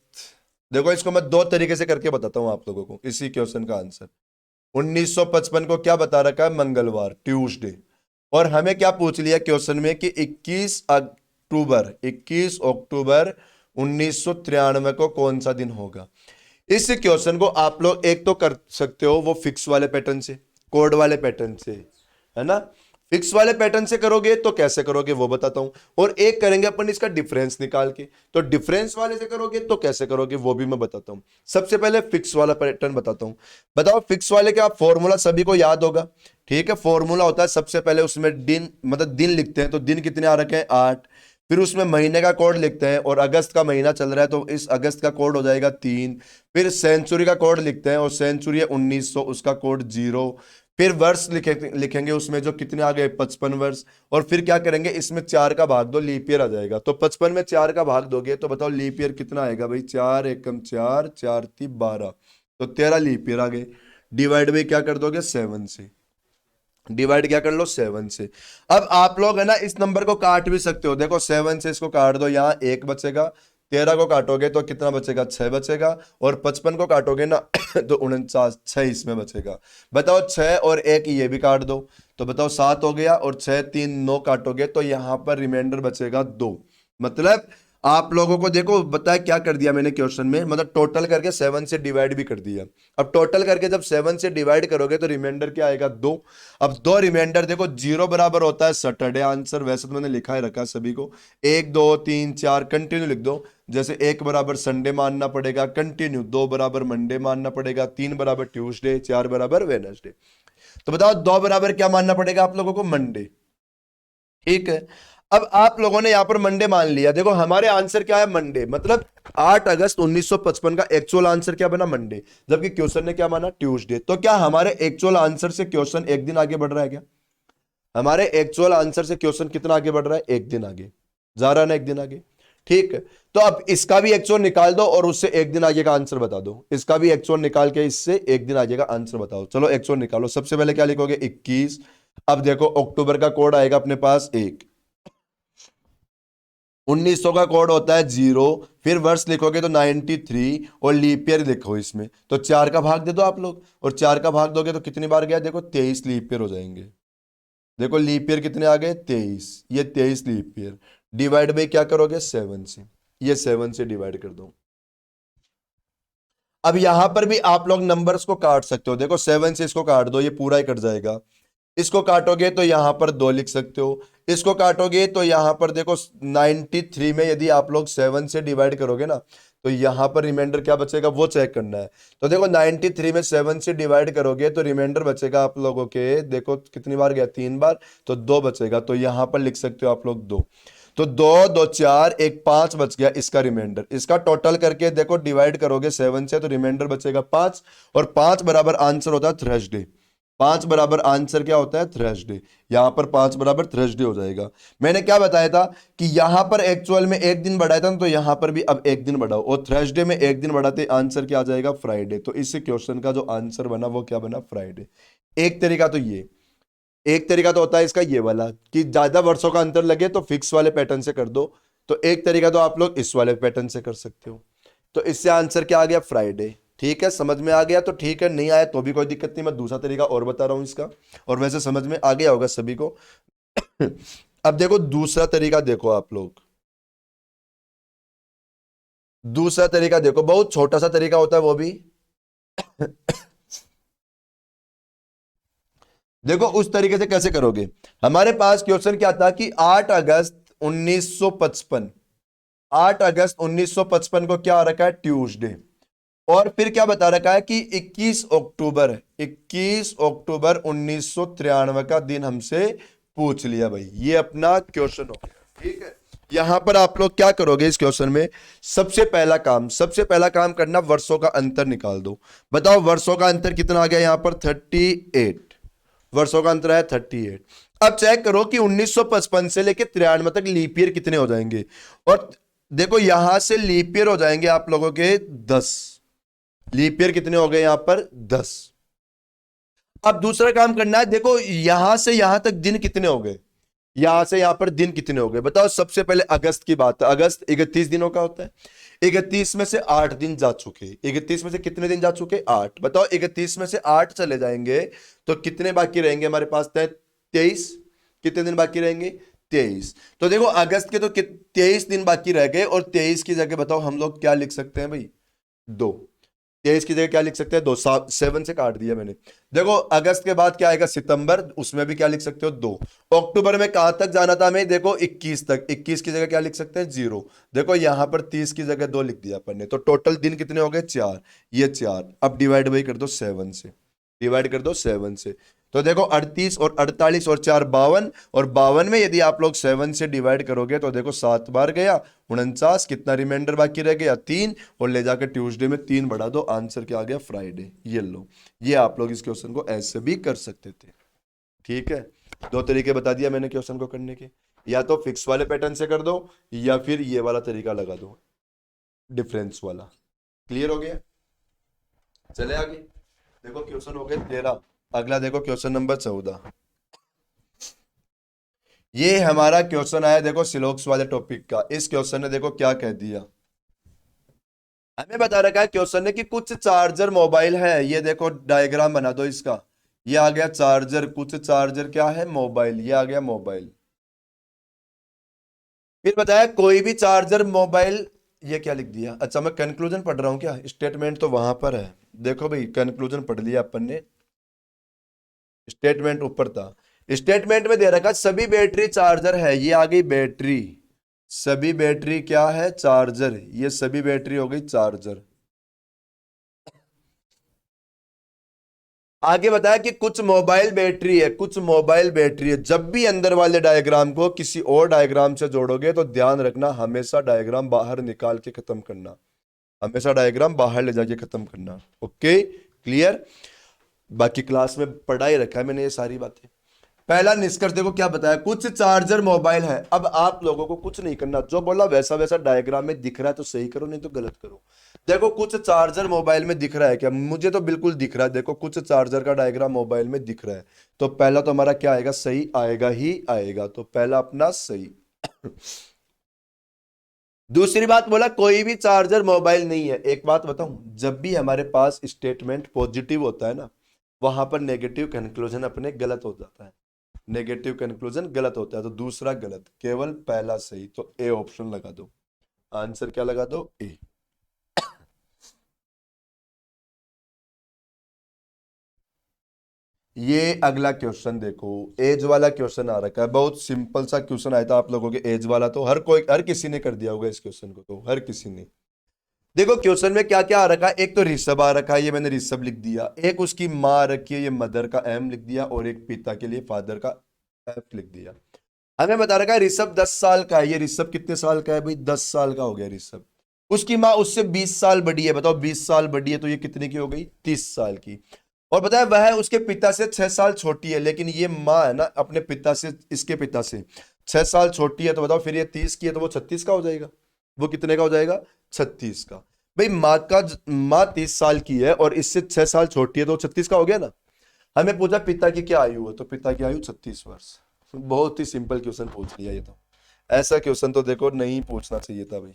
देखो इसको मैं दो तरीके से करके बताता हूं आप लोगों को इसी क्वेश्चन का आंसर। 1955 को क्या बता रखा है? मंगलवार, ट्यूसडे। और हमें क्या पूछ लिया क्वेश्चन में कि 21 अक्टूबर 1993 को कौन सा दिन होगा। इस क्वेश्चन को आप लोग एक तो कर सकते हो वो फिक्स वाले पैटर्न से, कोड वाले पैटर्न से, है ना। फिक्स वाले पैटर्न से करोगे तो कैसे करोगे वो बताता हूं, और एक करेंगे अपन इसका डिफरेंस निकाल के। तो डिफरेंस वाले से करोगे तो कैसे करोगे वो भी मैं बताता हूं। सबसे पहले फिक्स वाला पैटर्न बताता हूं। बताओ फिक्स वाले का फॉर्मूला सभी को याद होगा। ठीक है, फॉर्मूला होता है सबसे पहले उसमें दिन, मतलब दिन लिखते हैं। तो दिन कितने आ रखे हैं? 8। फिर उसमें महीने का कोड लिखते हैं, और अगस्त का महीना चल रहा है तो इस अगस्त का कोड हो जाएगा 3। फिर सेंचुरी का कोड लिखते हैं, और सेंचुरी है 1900, उसका कोड 0। फिर वर्ष लिखेंगे उसमें, जो कितने आ गए? 55 वर्ष। और फिर क्या करेंगे? इसमें 4 का भाग दो, लीप ईयर आ जाएगा। तो 55 में 4 का भाग दोगे तो बताओ लीप ईयर कितना आएगा भाई? 4 एकम 4, 4 ती 12, तो 13 लीप ईयर आ गए। डिवाइड बाई क्या कर दोगे? 7 से। डिवाइड क्या कर लो? 7 से। अब आप लोग है ना इस नंबर को काट भी सकते हो। देखो 7 से इसको काट दो, यहां 1 बचेगा। 13 को काटोगे तो कितना बचेगा? 6 बचेगा। और 55 को काटोगे ना तो 49, 6 इसमें बचेगा। बताओ 6 और 1 ये भी काट दो, तो बताओ 7 हो गया। और 6 3 9 काटोगे तो यहां पर रिमाइंडर बचेगा 2। मतलब आप लोगों को देखो बताया क्या कर दिया मैंने क्वेश्चन में, मतलब टोटल करके 7 से डिवाइड भी कर दिया। अब टोटल करके जब 7 से डिवाइड करोगे तो रिमाइंडर क्या आएगा? 2। अब 2 रिमाइंडर देखो 0 बराबर होता है सैटरडे आंसर। वैसे तो मैंने लिखा है रखा सभी को, 1 2 3 4 कंटिन्यू लिख दो। जैसे 1 बराबर संडे मानना पड़ेगा कंटिन्यू, 2 बराबर मंडे मानना पड़ेगा, 3 बराबर ट्यूसडे, 4 बराबर वेडनेसडे। तो बताओ 2 बराबर क्या मानना पड़ेगा आप लोगों को? मंडे। ठीक है, अब आप लोगों ने यहां पर मंडे मान लिया। देखो हमारे आंसर क्या है? मंडे। मतलब 8 अगस्त 1955 का एक्चुअल आंसर क्या बना? मंडे। जबकि क्वेश्चन ने क्या माना? ट्यूसडे। तो क्या हमारे एक्चुअल आंसर से क्वेश्चन एक दिन आगे बढ़ रहा है क्या? हमारे एक्चुअल आंसर से क्वेश्चन कितना आगे बढ़ रहा है? एक दिन आगे जा रहा है ना, एक दिन आगे। ठीक है, तो अब इसका भी एक्चुअल निकाल दो और उससे एक दिन आगे का आंसर बता दो। इसका भी एक्चुअल निकाल के इससे एक दिन आगे का आंसर बताओ। चलो एक्चुअल निकालो। सबसे पहले क्या लिखोगे? 21। अब देखो अक्टूबर का कोड आएगा अपने पास 1। 1900 का कोड होता है 0। फिर वर्ष लिखोगे तो 93, और लीप ईयर लिखो इसमें। तो 4 का भाग दे दो आप लोग, और 4 का भाग दोगे तो कितनी बार गया? देखो 23 लीप ईयर हो जाएंगे। देखो लीप ईयर कितने आ गए? 23। ये 23 लीप ईयर। डिवाइड बाई क्या करोगे? 7 से। ये 7 से डिवाइड कर दो। अब यहां पर भी आप लोग नंबर्स को काट सकते हो। देखो 7 से इसको काट दो, ये पूरा ही कट जाएगा। इसको काटोगे तो यहां पर 2 लिख सकते हो। इसको काटोगे तो यहां पर देखो 93 में यदि आप लोग 7 से डिवाइड करोगे ना, तो यहां पर रिमाइंडर क्या बचेगा वो चेक करना है। तो देखो 93 में 7 से डिवाइड करोगे तो रिमाइंडर बचेगा आप लोगों के, देखो कितनी बार गया? 3 बार, तो 2 बचेगा। तो यहां पर लिख सकते हो आप लोग 2। तो 2 2 4 1 5 बच गया इसका रिमाइंडर। इसका टोटल करके देखो डिवाइड करोगे 7 से तो रिमाइंडर बचेगा 5, और 5 बराबर आंसर होता है थर्सडे। 5 बराबर आंसर क्या होता है, थर्सडे। यहां पर 5 बराबर थर्सडे हो जाएगा। मैंने क्या बताया था कि यहां पर एक्चुअल में एक दिन बढ़ाया था, तो यहां पर भी अब एक दिन बढ़ाओ, और थर्सडे में एक दिन बढ़ाते आंसर क्या आ जाएगा, फ्राइडे। तो इस क्वेश्चन का जो आंसर बना वो क्या बना, फ्राइडे। एक तरीका तो ये, एक तरीका तो होता है इसका ये वाला कि ज्यादा वर्षों का अंतर लगे तो फिक्स वाले पैटर्न से कर दो। तो एक तरीका तो आप लोग इस वाले पैटर्न से कर सकते हो। तो इससे आंसर क्या आ गया, फ्राइडे। ठीक है, समझ में आ गया तो ठीक है, नहीं आया तो भी कोई दिक्कत नहीं, मैं दूसरा तरीका और बता रहा हूं इसका, और वैसे समझ में आ गया होगा सभी को। अब देखो दूसरा तरीका, देखो आप लोग दूसरा तरीका देखो, बहुत छोटा सा तरीका होता है वो भी। देखो उस तरीके से कैसे करोगे। हमारे पास क्वेश्चन क्या था कि 8 अगस्त 1955, 8 अगस्त 1955 को क्या आ रखा है, ट्यूसडे। और फिर क्या बता रखा है कि 21 अक्टूबर 1993 का दिन हमसे पूछ लिया भाई। ये अपना क्वेश्चन हो गया। ठीक है, यहां पर आप लोग क्या करोगे इस क्वेश्चन में, सबसे पहला काम करना, वर्षों का अंतर निकाल दो। बताओ वर्षों का अंतर कितना आ गया, यहां पर 38 वर्षों का अंतर है, 38। अब चेक करो कि 1955 से लेकर 93 तक लीप ईयर कितने हो जाएंगे। और देखो यहां से लीप ईयर हो जाएंगे आप लोगों के 10, लीप ईयर कितने हो गए यहां पर, 10। अब दूसरा काम करना है, देखो यहां से यहां तक दिन कितने हो गए, यहां से यहां पर दिन कितने हो गए। बताओ सबसे पहले अगस्त की बात है, अगस्त 31 दिनों का होता है, 31 में से 8 दिन जा चुके, 31 में से कितने दिन जा चुके, 8। बताओ 31 में से 8 चले जाएंगे तो कितने बाकी रहेंगे हमारे पास, 23। कितने दिन बाकी रहेंगे, 23। तो देखो अगस्त के तो 23 दिन बाकी रह गए, और 23 की जगह बताओ हम लोग क्या लिख सकते हैं भाई, 2। 23 की जगह क्या लिख सकते हैं, 2। 7 से काट दिया मैंने। देखो अगस्त के बाद क्या आएगा, सितंबर, उसमें भी क्या लिख सकते हो, 2। अक्टूबर में कहां तक जाना था हमें, देखो 21 तक, 21 की जगह क्या लिख सकते हैं, 0। देखो यहां पर 30 की जगह 2 लिख दिया अपन ने, तो टोटल दिन कितने हो गए, 4। ये 4, अब डिवाइड वही कर दो 7 से, डिवाइड कर दो 7 से। तो देखो 38 और 48 और 4 52, और 52 में यदि आप लोग 7 से डिवाइड करोगे तो देखो 7 बार गया 49, कितना रिमाइंडर बाकी रह गया, 3। और ले जाकर ट्यूसडे में 3 बढ़ा दो, आंसर क्या आ गया, फ्राइडे। ये लो, ये आप लोग इस क्वेश्चन को ऐसे भी कर सकते थे। ठीक है, 2 तरीके बता दिया मैंने क्वेश्चन को करने के, या तो फिक्स वाले पैटर्न से कर दो, या फिर ये वाला तरीका लगा दो, डिफरेंस वाला। क्लियर हो गया, चले आगे। देखो क्वेश्चन हो गए 13, अगला देखो क्वेश्चन नंबर 14। ये हमारा क्वेश्चन आया देखो सिलोक्स वाले टॉपिक का। इस क्वेश्चन ने देखो क्या कह दिया, हमें बता रखा है क्वेश्चन ने कि कुछ चार्जर मोबाइल है, ये देखो डायग्राम बना दो इसका। ये आ गया चार्जर, कुछ चार्जर क्या है, मोबाइल, ये आ गया मोबाइल। फिर बताया कोई भी चार्जर मोबाइल, ये क्या लिख दिया, अच्छा मैं कंक्लूजन पढ़ रहा हूं क्या, स्टेटमेंट तो वहां पर है। देखो भाई कंक्लूजन पढ़ लिया अपन ने, स्टेटमेंट ऊपर था। स्टेटमेंट में दे रखा सभी बैटरी चार्जर है, ये आ गई बैटरी, सभी बैटरी क्या है, चार्जर, ये सभी बैटरी हो गई चार्जर। आगे बताया कि कुछ मोबाइल बैटरी है, कुछ मोबाइल बैटरी है। जब भी अंदर वाले डायग्राम को किसी और डायग्राम से जोड़ोगे तो ध्यान रखना हमेशा डायग्राम बाहर निकाल के खत्म करना, हमेशा डायग्राम बाहर ले जाके खत्म करना। Okay, clear. बाकी क्लास में पढ़ा ही रखा है मैंने ये सारी बातें। पहला निष्कर्ष देखो क्या बताया, कुछ चार्जर मोबाइल है। अब आप लोगों को कुछ नहीं करना, जो बोला वैसा वैसा डायग्राम में दिख रहा है तो सही करो, नहीं तो गलत करो। देखो कुछ चार्जर मोबाइल में दिख रहा है क्या, मुझे तो बिल्कुल दिख रहा है। देखो कुछ चार्जर का डायग्राम मोबाइल में दिख रहा है, तो पहला तो हमारा क्या आएगा, सही आएगा ही आएगा, तो पहला अपना सही। दूसरी बात बोला कोई भी चार्जर मोबाइल नहीं है। एक बात बताऊं, जब भी हमारे पास स्टेटमेंट पॉजिटिव होता है ना, वहां पर नेगेटिव कंक्लूजन अपने गलत हो जाता है, नेगेटिव कंक्लूजन गलत होता है। तो दूसरा गलत, केवल पहला सही, तो ए ऑप्शन लगा दो, आंसर क्या लगा दो, ए। ये अगला क्वेश्चन देखो, एज वाला क्वेश्चन आ रखा है, बहुत सिंपल सा क्वेश्चन आया था आप लोगों के एज वाला, तो हर किसी ने कर दिया होगा इस क्वेश्चन को, तो हर किसी ने। देखो क्वेश्चन में क्या क्या आ रखा है, एक तो ऋषभ आ रखा है, ये मैंने ऋषभ लिख दिया, एक उसकी माँ रखी है, ये मदर का एम लिख दिया, और एक पिता के लिए फादर का एफ लिख दिया। हमें बता रखा है ऋषभ 10 साल का है, ये ऋषभ कितने साल का है भाई, 10 साल का हो गया ऋषभ। उसकी माँ उससे 20 साल बड़ी है, बताओ 20 साल बड़ी है तो ये कितने की हो गई, 30 साल की। और बताया वह उसके पिता से 6 साल छोटी है, लेकिन ये माँ है ना अपने पिता से, इसके पिता से 6 साल छोटी है, तो बताओ फिर ये 30 की है तो वो 36 का हो जाएगा। वो कितने का हो जाएगा? 36 का। भाई माँ 30 साल की है और इससे 6 साल छोटी है तो 36 का हो गया ना। हमें पूछा पिता की क्या आयु है, तो पिता की आयु 36 वर्ष। बहुत ही सिंपल क्वेश्चन पूछ लिया ये तो। ऐसा क्वेश्चन तो देखो नहीं पूछना चाहिए था भाई।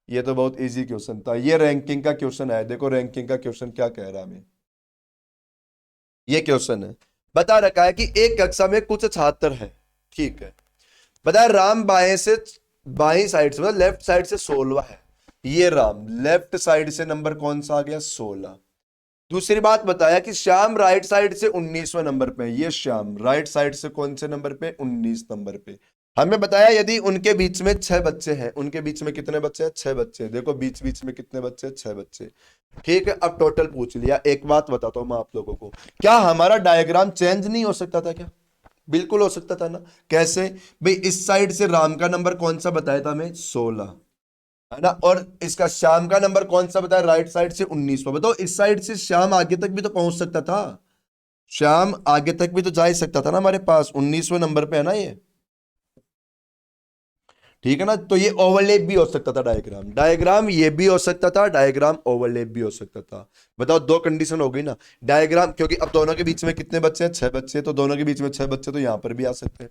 ये तो बहुत इजी क्वेश्चन था। ये रैंकिंग का क्वेश्चन है। देखो रैंकिंग का क्वेश्चन क्या कह रहा है हमें। ये क्वेश्चन है, बता रखा है कि एक कक्षा में कुछ छात्र है, ठीक है। बताया राम बाएं साइड से मतलब लेफ्ट साइड से 16 है। ये राम लेफ्ट साइड से नंबर कौन सा आ गया? 16। दूसरी बात बताया कि श्याम राइट साइड से 19वें नंबर पे है। ये श्याम राइट साइड से कौन से नंबर पे? 19 नंबर पे। हमें बताया यदि उनके बीच में 6 बच्चे हैं। उनके बीच में कितने बच्चे हैं? 6 बच्चे। देखो बीच बीच में कितने बच्चे हैं? 6 बच्चे। ठीक है, अब टोटल पूछ लिया। एक बात बताता हूं मैं आप लोगों को, क्या हमारा डायग्राम चेंज नहीं हो सकता था क्या? बिल्कुल हो सकता था ना। कैसे? भाई इस साइड से राम का नंबर कौन सा बताया था हमें? 16, है ना। और इसका श्याम का नंबर कौन सा बताया? राइट साइड से 19। बताओ इस साइड से श्याम आगे तक भी तो पहुंच सकता था। श्याम आगे तक भी तो जा ही सकता था ना, हमारे पास 19वें नंबर पे है ना ये। ठीक है ना, तो ये ओवरलैप भी हो सकता था डायग्राम। डायग्राम ये भी हो सकता था, डायग्राम ओवरलैप भी हो सकता था। बताओ दो कंडीशन हो गई ना। डायग्राम, क्योंकि अब दोनों के बीच में कितने बच्चे हैं? 6 बच्चे। तो दोनों के बीच में 6 बच्चे तो यहां पर भी आ सकते हैं।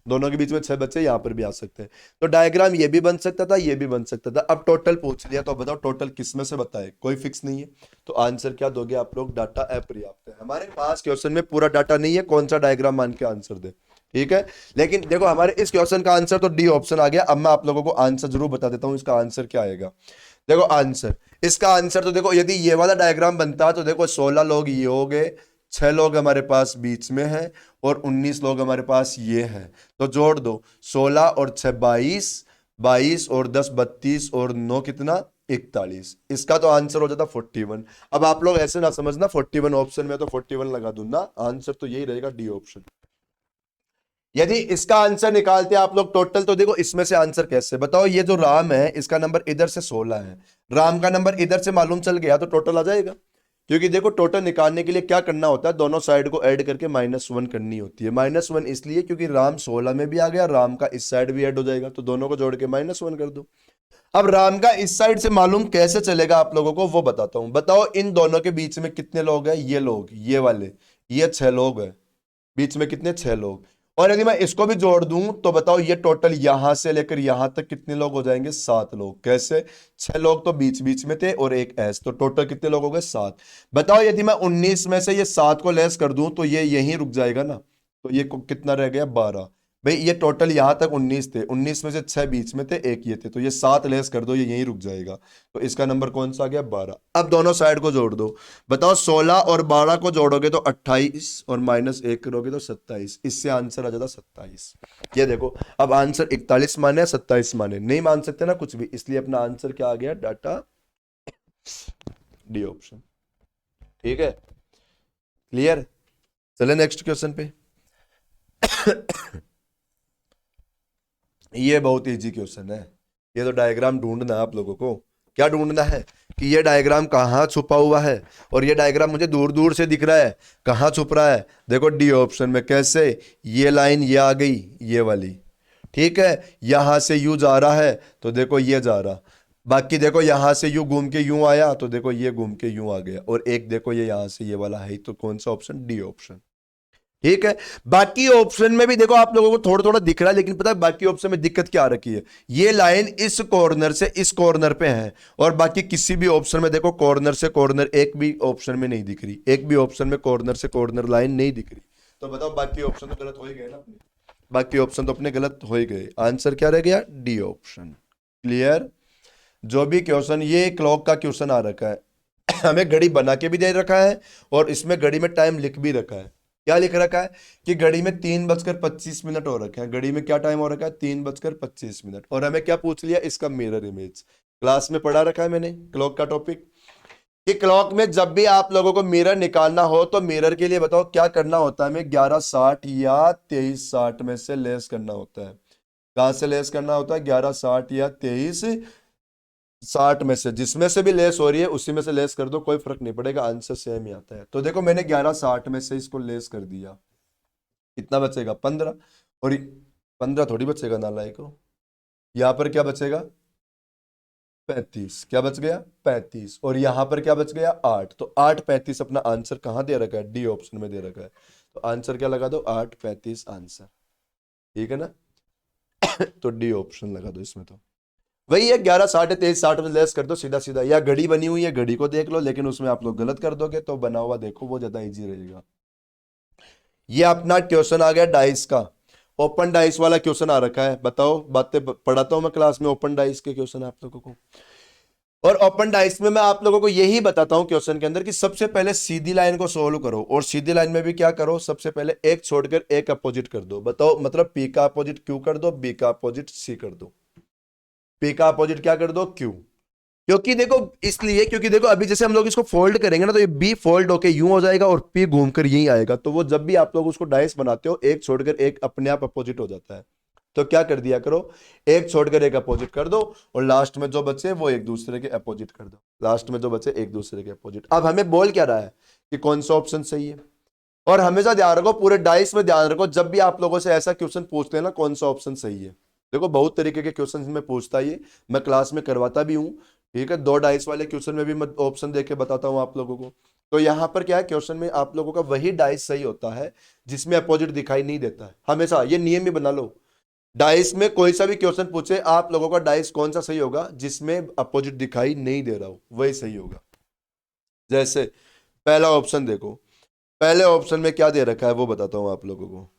दोनों के बीच में 6 बच्चे यहां पर भी आ सकते हैं। तो डायग्राम ये भी बन सकता था, ये भी बन सकता था। अब टोटल पूछ लिया तो बताओ टोटल किस में से बताए? कोई फिक्स नहीं है। तो आंसर क्या दोगे आप लोग? डाटा अपर्याप्त है। हमारे पास क्वेश्चन में पूरा डाटा नहीं है, कौन सा डायग्राम मान के आंसर दे। ठीक है, लेकिन देखो हमारे इस क्वेश्चन का आंसर तो डी ऑप्शन आ गया। अब मैं आप लोगों को आंसर जरूर बता देता हूं इसका आंसर क्या आएगा। देखो आंसर, इसका आंसर तो देखो यदि ये वाला डायग्राम बनता तो देखो 16 लोग ये हो गए, 6 लोग हमारे पास बीच में हैं और 19 लोग हमारे पास ये हैं। तो जोड़ दो, 16 और 6 22, 22 और 10 32 और 9 कितना? 41। इसका तो आंसर हो जाता 41। अब आप लोग ऐसे ना समझना 41 ऑप्शन में तो 41 लगा दूं ना, आंसर तो यही रहेगा डी ऑप्शन। यदि इसका आंसर निकालते आप लोग टोटल, तो देखो इसमें से आंसर कैसे बताओ। ये जो राम है इसका नंबर इधर से 16 है, राम का नंबर इधर से मालूम चल गया तो टोटल आ जाएगा। क्योंकि देखो टोटल निकालने के लिए क्या करना होता है? दोनों साइड को ऐड करके -1 करनी होती है। -1 इसलिए क्योंकि राम 16 में भी आ गया, राम का इस साइड भी ऐड हो जाएगा, तो दोनों को जोड़ के -1 कर दो। अब राम का इस साइड से मालूम कैसे चलेगा आप लोगों को वो बताता हूं। बताओ इन दोनों के बीच में कितने लोग हैं? ये लोग, ये वाले, ये 6 लोग हैं। बीच में कितने? 6 लोग। और यदि मैं इसको भी जोड़ दूं तो बताओ ये टोटल यहां से लेकर यहां तक कितने लोग हो जाएंगे? 7 लोग। कैसे? 6 लोग तो बीच बीच में थे और एक एस, तो टोटल कितने लोग हो गए? 7। बताओ यदि मैं 19 में से ये 7 को लेस कर दूं तो ये यहीं रुक जाएगा ना। तो ये कितना रह गया? 12। भाई ये टोटल यहां तक 19 थे, 19 में से 6 बीच में थे, एक ये थे, तो ये 7 लेस कर दो, ये यहीं रुक जाएगा। तो इसका नंबर कौन सा आ गया? 12। अब दोनों साइड को जोड़ दो। बताओ 16 और 12 को जोड़ोगे तो 28 और -1 करोगे तो 27। इससे आंसर आ जाता 27। ये देखो, अब आंसर 41 माने या 27 माने, नहीं मान सकते ना कुछ भी, इसलिए अपना आंसर क्या आ गया? Data D option. ठीक है, क्लियर। चले नेक्स्ट क्वेश्चन पे। ये बहुत इजी क्वेश्चन है। ये तो डायग्राम ढूंढना है आप लोगों को। क्या ढूंढना है? कि ये डायग्राम कहाँ छुपा हुआ है। और ये डायग्राम मुझे दूर दूर से दिख रहा है, कहाँ छुप रहा है? देखो डी ऑप्शन में। कैसे? ये लाइन ये आ गई, ये वाली, ठीक है। यहां से यू जा रहा है तो देखो ये जा रहा। बाकी देखो यहां से यू घूम के यूं आया तो देखो ये घूम के यूं आ गया। और एक देखो ये यहां से ये वाला है, तो कौन सा ऑप्शन? D option. ठीक है। बाकी ऑप्शन में भी देखो आप लोगों को थोड़ा थोड़ा दिख रहा है, लेकिन पता है बाकी ऑप्शन में दिक्कत क्या आ रखी है? ये लाइन इस कॉर्नर से इस कॉर्नर पे है और बाकी किसी भी ऑप्शन में देखो कॉर्नर से कॉर्नर एक भी ऑप्शन में नहीं दिख रही। एक भी ऑप्शन में कॉर्नर से कॉर्नर लाइन नहीं दिख रही। तो बताओ बाकी ऑप्शन तो गलत हो ही गए ना अपने। बाकी ऑप्शन तो अपने गलत हो ही गए। आंसर क्या रह गया? D option. क्लियर। जो भी क्वेश्चन, ये क्लॉक का क्वेश्चन आ रखा है, हमें घड़ी बना के भी दे रखा है और इसमें घड़ी में टाइम लिख भी रखा है। क्या लिख रखा है? कि घड़ी में 3:25 हो रखे हैं। घड़ी में क्या टाइम हो रखा है? 3:25। और हमें क्या पूछ लिया? इसका मिरर इमेज। क्लास में पढ़ा रखा है मैंने क्लॉक का टॉपिक, कि क्लॉक में जब भी आप लोगों को मिरर निकालना हो तो मिरर के लिए बताओ क्या करना होता है? हमें 11:60 या 23:60 में से लेस करना होता है। कहां से लेस करना होता है? 11:60 या 23 60 में से जिसमें से भी लेस हो रही है उसी में से लेस कर दो, कोई फर्क नहीं पड़ेगा, आंसर सेम ही आता है। तो देखो मैंने 1160 में से इसको लेस कर दिया, कितना बचेगा 15, और 15 थोड़ी बचेगा नालायक को, यहाँ पर क्या बचेगा 35, क्या बच गया 35, और यहाँ पर क्या बच गया 8, तो 8 35 अपना आंसर कहाँ दे रखा है, डी ऑप्शन में दे रखा है। तो आंसर क्या लगा दो 8 35 आंसर, ठीक है ना। तो डी ऑप्शन लगा दो इसमें। तो वही है 11 साढ़े 23 60 में लेस कर दो सीधा सीधा, या घड़ी बनी हुई है घड़ी को देख लो, लेकिन उसमें आप लोग गलत कर दोगे, तो बना हुआ देखो वो ज्यादा इजी रहेगा। ये अपना क्वेश्चन आ गया डाइस का, ओपन डाइस वाला क्वेश्चन आ रखा है, बताओ बातें पढ़ाता हूं मैं क्लास में ओपन डाइस के क्वेश्चन आप लोगों को। और ओपन डाइस में मैं आप लोगों को यही बताता हूं क्वेश्चन के अंदर कि सबसे पहले सीधी लाइन को सोल्व करो, और सीधी लाइन में भी क्या करो, सबसे पहले एक छोड़कर एक अपोजिट कर दो। बताओ मतलब पी का अपोजिट क्यू कर दो, बी का अपोजिट सी कर दो। पी का अपोजिट क्या कर दो, क्यू। क्योंकि देखो इसलिए, क्योंकि देखो अभी जैसे हम लोग इसको फोल्ड करेंगे ना, तो ये बी फोल्ड होके यूं हो जाएगा और पी घूमकर यहीं आएगा, तो वो जब भी आप लोग उसको डाइस बनाते हो एक छोड़कर एक अपने आप अपोजिट हो जाता है। तो क्या कर दिया करो, एक छोड़कर एक अपोजिट कर दो, और लास्ट में जो बचे वो एक दूसरे के अपोजिट कर दो, लास्ट में जो बचे एक दूसरे के अपोजिट। अब हमें बोल क्या रहा है कि कौन सा ऑप्शन सही है, और हमेशा ध्यान रखो पूरे डाइस में ध्यान रखो, जब भी आप लोगों से ऐसा क्वेश्चन पूछते हैं ना कौन सा ऑप्शन सही है, देखो बहुत तरीके के क्वेश्चन में पूछता है ये, मैं क्लास में करवाता भी हूं, ठीक है। 2 डाइस वाले क्वेश्चन में भी मैं ऑप्शन देके बताता हूं आप लोगों को। तो यहां पर क्या है, क्वेश्चन में आप लोगों का वही डाइस सही होता है जिसमें अपोजिट दिखाई नहीं देता है, हमेशा ये नियम भी बना लो। डाइस में कोई सा भी क्वेश्चन पूछे आप लोगों का डाइस कौन सा सही होगा, जिसमें अपोजिट दिखाई नहीं दे रहा हो वही सही होगा। जैसे पहला ऑप्शन देखो, पहले ऑप्शन में क्या दे रखा है वो बताता हूं आप लोगों को,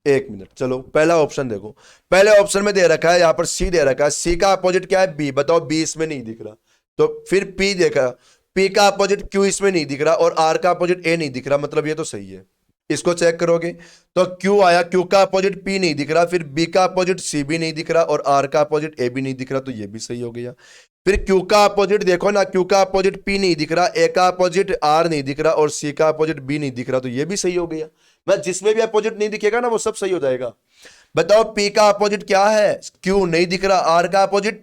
1 मिनट, चलो पहला ऑप्शन देखो। पहले ऑप्शन में दे रखा है, यहां पर सी दे रखा है, सी का अपोजिट क्या है बी, बताओ बी इसमें नहीं दिख रहा, तो फिर पी देखा, पी का अपोजिट क्यू इसमें नहीं दिख रहा, और आर का अपोजिट ए नहीं दिख रहा, मतलब ये तो सही है। इसको चेक करोगे तो क्यू आया, क्यू का अपोजिट पी नहीं दिख रहा, फिर बी का अपोजिट सी भी नहीं दिख रहा, और आर का अपोजिट ए भी नहीं दिख रहा, तो ये भी सही हो गया। फिर क्यू का अपोजिट देखो ना, क्यू का अपोजिट पी नहीं दिख रहा, ए का अपोजिट आर नहीं दिख रहा, और सी का अपोजिट बी नहीं दिख रहा, तो ये भी सही हो गया। मैं जिसमें भी अपोजिट नहीं दिखेगा ना वो सब सही हो जाएगा। बताओ पी का अपोजिट क्या है, क्यू नहीं दिख रहा, आर का अपोजिट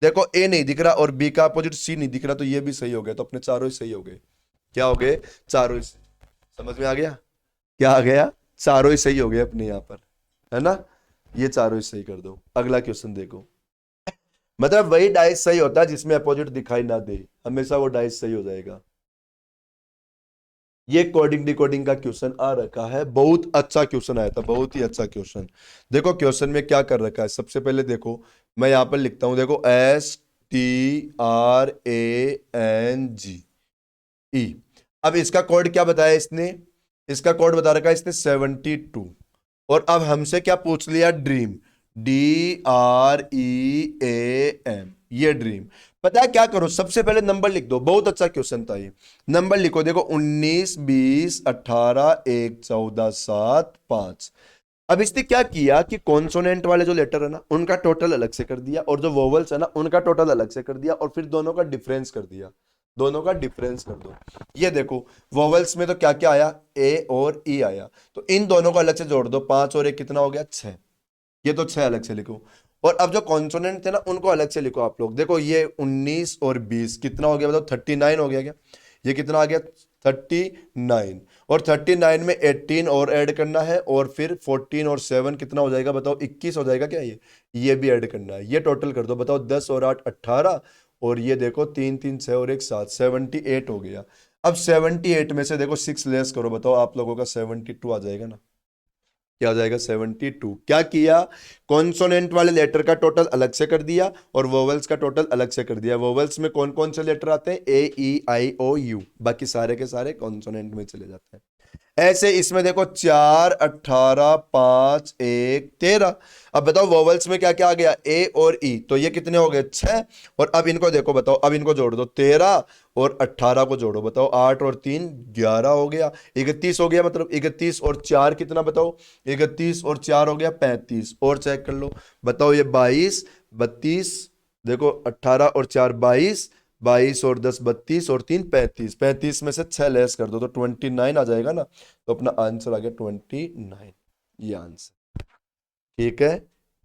देखो ए नहीं दिख रहा, और बी का अपोजिट सी नहीं दिख रहा, तो ये भी सही हो गया। तो अपने चारों ही सही हो गए, क्या हो गए चारों ही। समझ में आ गया क्या आ गया, चारों ही सही हो गए अपने यहाँ पर, है ना। ये चारों ही सही कर दो। अगला क्वेश्चन देखो, मतलब वही डाइस सही होता है जिसमें अपोजिट दिखाई ना दे, हमेशा वो डाइस सही हो जाएगा। ये कोडिंग डिकोडिंग का क्वेश्चन आ रखा है, बहुत अच्छा क्वेश्चन आया था, बहुत ही अच्छा क्वेश्चन। देखो क्वेश्चन में क्या कर रखा है, सबसे पहले देखो मैं यहां पर लिखता हूं, देखो STRANG ई। अब इसका कोड क्या बताया इसने, इसका कोड बता रखा है इसने 72, और अब हमसे क्या पूछ लिया, ड्रीम, DREAM, ये ड्रीम। पता है क्या करो, सबसे पहले नंबर लिख दो, बहुत अच्छा क्वेश्चन था ये। नंबर लिखो, देखो 19 20 18 1 14 7 5। अब इसने क्या किया कि कॉन्सोनेंट वाले जो लेटर है ना उनका टोटल अलग से कर दिया, और जो वोवल्स है ना उनका टोटल अलग से कर दिया, और फिर दोनों का डिफरेंस कर दिया, दोनों का डिफरेंस कर दो। ये देखो वोवल्स में तो क्या क्या आया, ए और ई आया, तो इन दोनों को अलग से जोड़ दो, 5 और 1 कितना हो गया 6, ये तो 6 अलग से लिखो। और अब जो कॉन्सोनेंट थे ना उनको अलग से लिखो आप लोग, देखो ये 19 और 20 कितना हो गया, बताओ 39 हो गया क्या, ये कितना आ गया 39, और 39 में 18 और ऐड करना है, और फिर 14 और 7 कितना हो जाएगा, बताओ 21 हो जाएगा क्या, ये भी ऐड करना है, ये टोटल कर दो, बताओ 10 और 8 18, और ये देखो 3 3 6 और 1 7, 78 हो गया। अब 78 में से देखो 6 लेस करो, बताओ आप लोगों का 72 आ जाएगा ना, क्या आ जाएगा 72। क्या किया, कॉन्सोनेंट वाले लेटर का टोटल अलग से कर दिया, और वोवेल्स का टोटल अलग से कर दिया। वोवेल्स में कौन कौन से लेटर आते हैं, A E I O U, बाकी सारे के सारे कॉन्सोनेंट में चले जाते हैं। ऐसे इसमें देखो 4 18 5 1 13। अब बताओ वोवेल्स में क्या क्या आ गया, ए और ई, तो ये कितने हो गए 6, और अब इनको देखो, बताओ अब इनको जोड़ दो, 13 और 18 को जोड़ो, बताओ 8 और 3 11 हो गया, 31 हो गया, मतलब 31 और 4 कितना, बताओ 31 और 4 हो गया 35, और चेक कर लो, बताओ ये 22 32, देखो 18 और 4 22, 22 और 10 32, और 3 35, 35 में से 6 लेस कर दो तो 29 आ जाएगा ना, तो अपना आंसर आ गया 29, ये आंसर, ठीक है।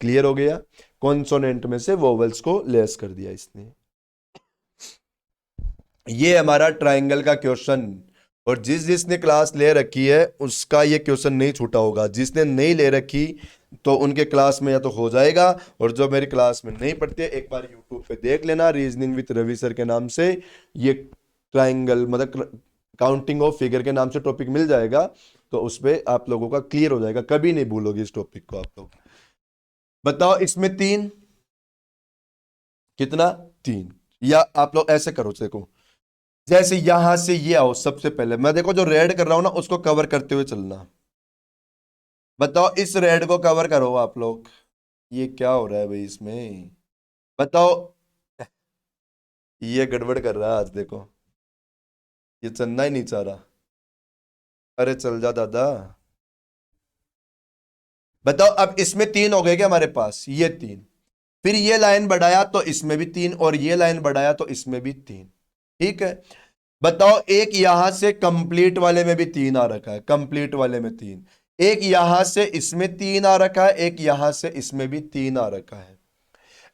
क्लियर हो गया। कॉन्सोनेंट में से वोवेल्स को लेस कर दिया इसने। ये हमारा ट्राइंगल का क्वेश्चन, और जिसने क्लास ले रखी है उसका ये क्वेश्चन नहीं छूटा होगा। जिसने नहीं ले रखी तो उनके क्लास में या तो हो जाएगा, और जो मेरी क्लास में नहीं पढ़ते एक बार यूट्यूब पे देख लेना, रीजनिंग विद रवि सर के नाम से ये ट्राइंगल मतलब काउंटिंग ऑफ फिगर के नाम से टॉपिक मिल जाएगा, तो उस पर आप लोगों का क्लियर हो जाएगा, कभी नहीं भूलोगे इस टॉपिक को आप लोग। बताओ इसमें 3 कितना 3, या आप लोग ऐसे करो, देखो जैसे यहां से ये आओ, सबसे पहले मैं देखो जो रेड कर रहा हूं ना उसको कवर करते हुए चलना। बताओ इस रेड को कवर करो आप लोग। ये क्या हो रहा है भाई इसमें, बताओ। ये गड़बड़ कर रहा है आज, देखो ये चलना ही नहीं चाह रहा। अरे चल जा दादा। बताओ अब इसमें 3 हो गए क्या हमारे पास, ये 3, फिर ये लाइन बढ़ाया तो इसमें भी 3, और ये लाइन बढ़ाया तो इसमें भी 3, ठीक है। बताओ एक यहां से कंप्लीट वाले में भी 3 आ रखा है, कंप्लीट वाले में 3, एक यहां से इसमें 3 आ रखा है, एक यहां से इसमें भी 3 आ रखा है।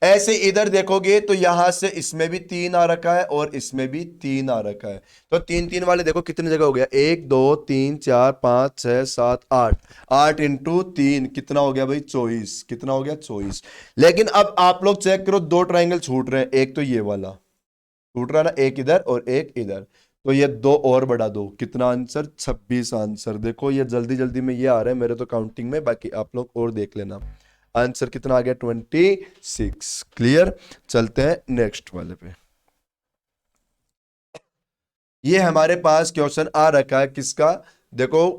ऐसे इधर देखोगे तो यहां से इसमें भी 3 आ रखा है और इसमें भी 3 आ रखा है। तो 3 3 वाले देखो कितनी जगह हो गया, 1 2 3 4 5 6 7 8, 8 इंटू 3 कितना हो गया भाई 24, कितना हो गया 24। लेकिन अब आप लोग चेक करो, 2 ट्राइंगल छूट रहे हैं, एक तो ये वाला छूट रहा है ना, एक इधर और एक इधर, तो ये 2 और बढ़ा दो, कितना आंसर 26 आंसर। देखो ये जल्दी जल्दी में ये आ रहा है मेरे तो काउंटिंग में, बाकी आप लोग और देख लेना। आंसर कितना आ गया 26। क्लियर, चलते हैं नेक्स्ट वाले पे। ये हमारे पास क्वेश्चन आ रखा है किसका, देखो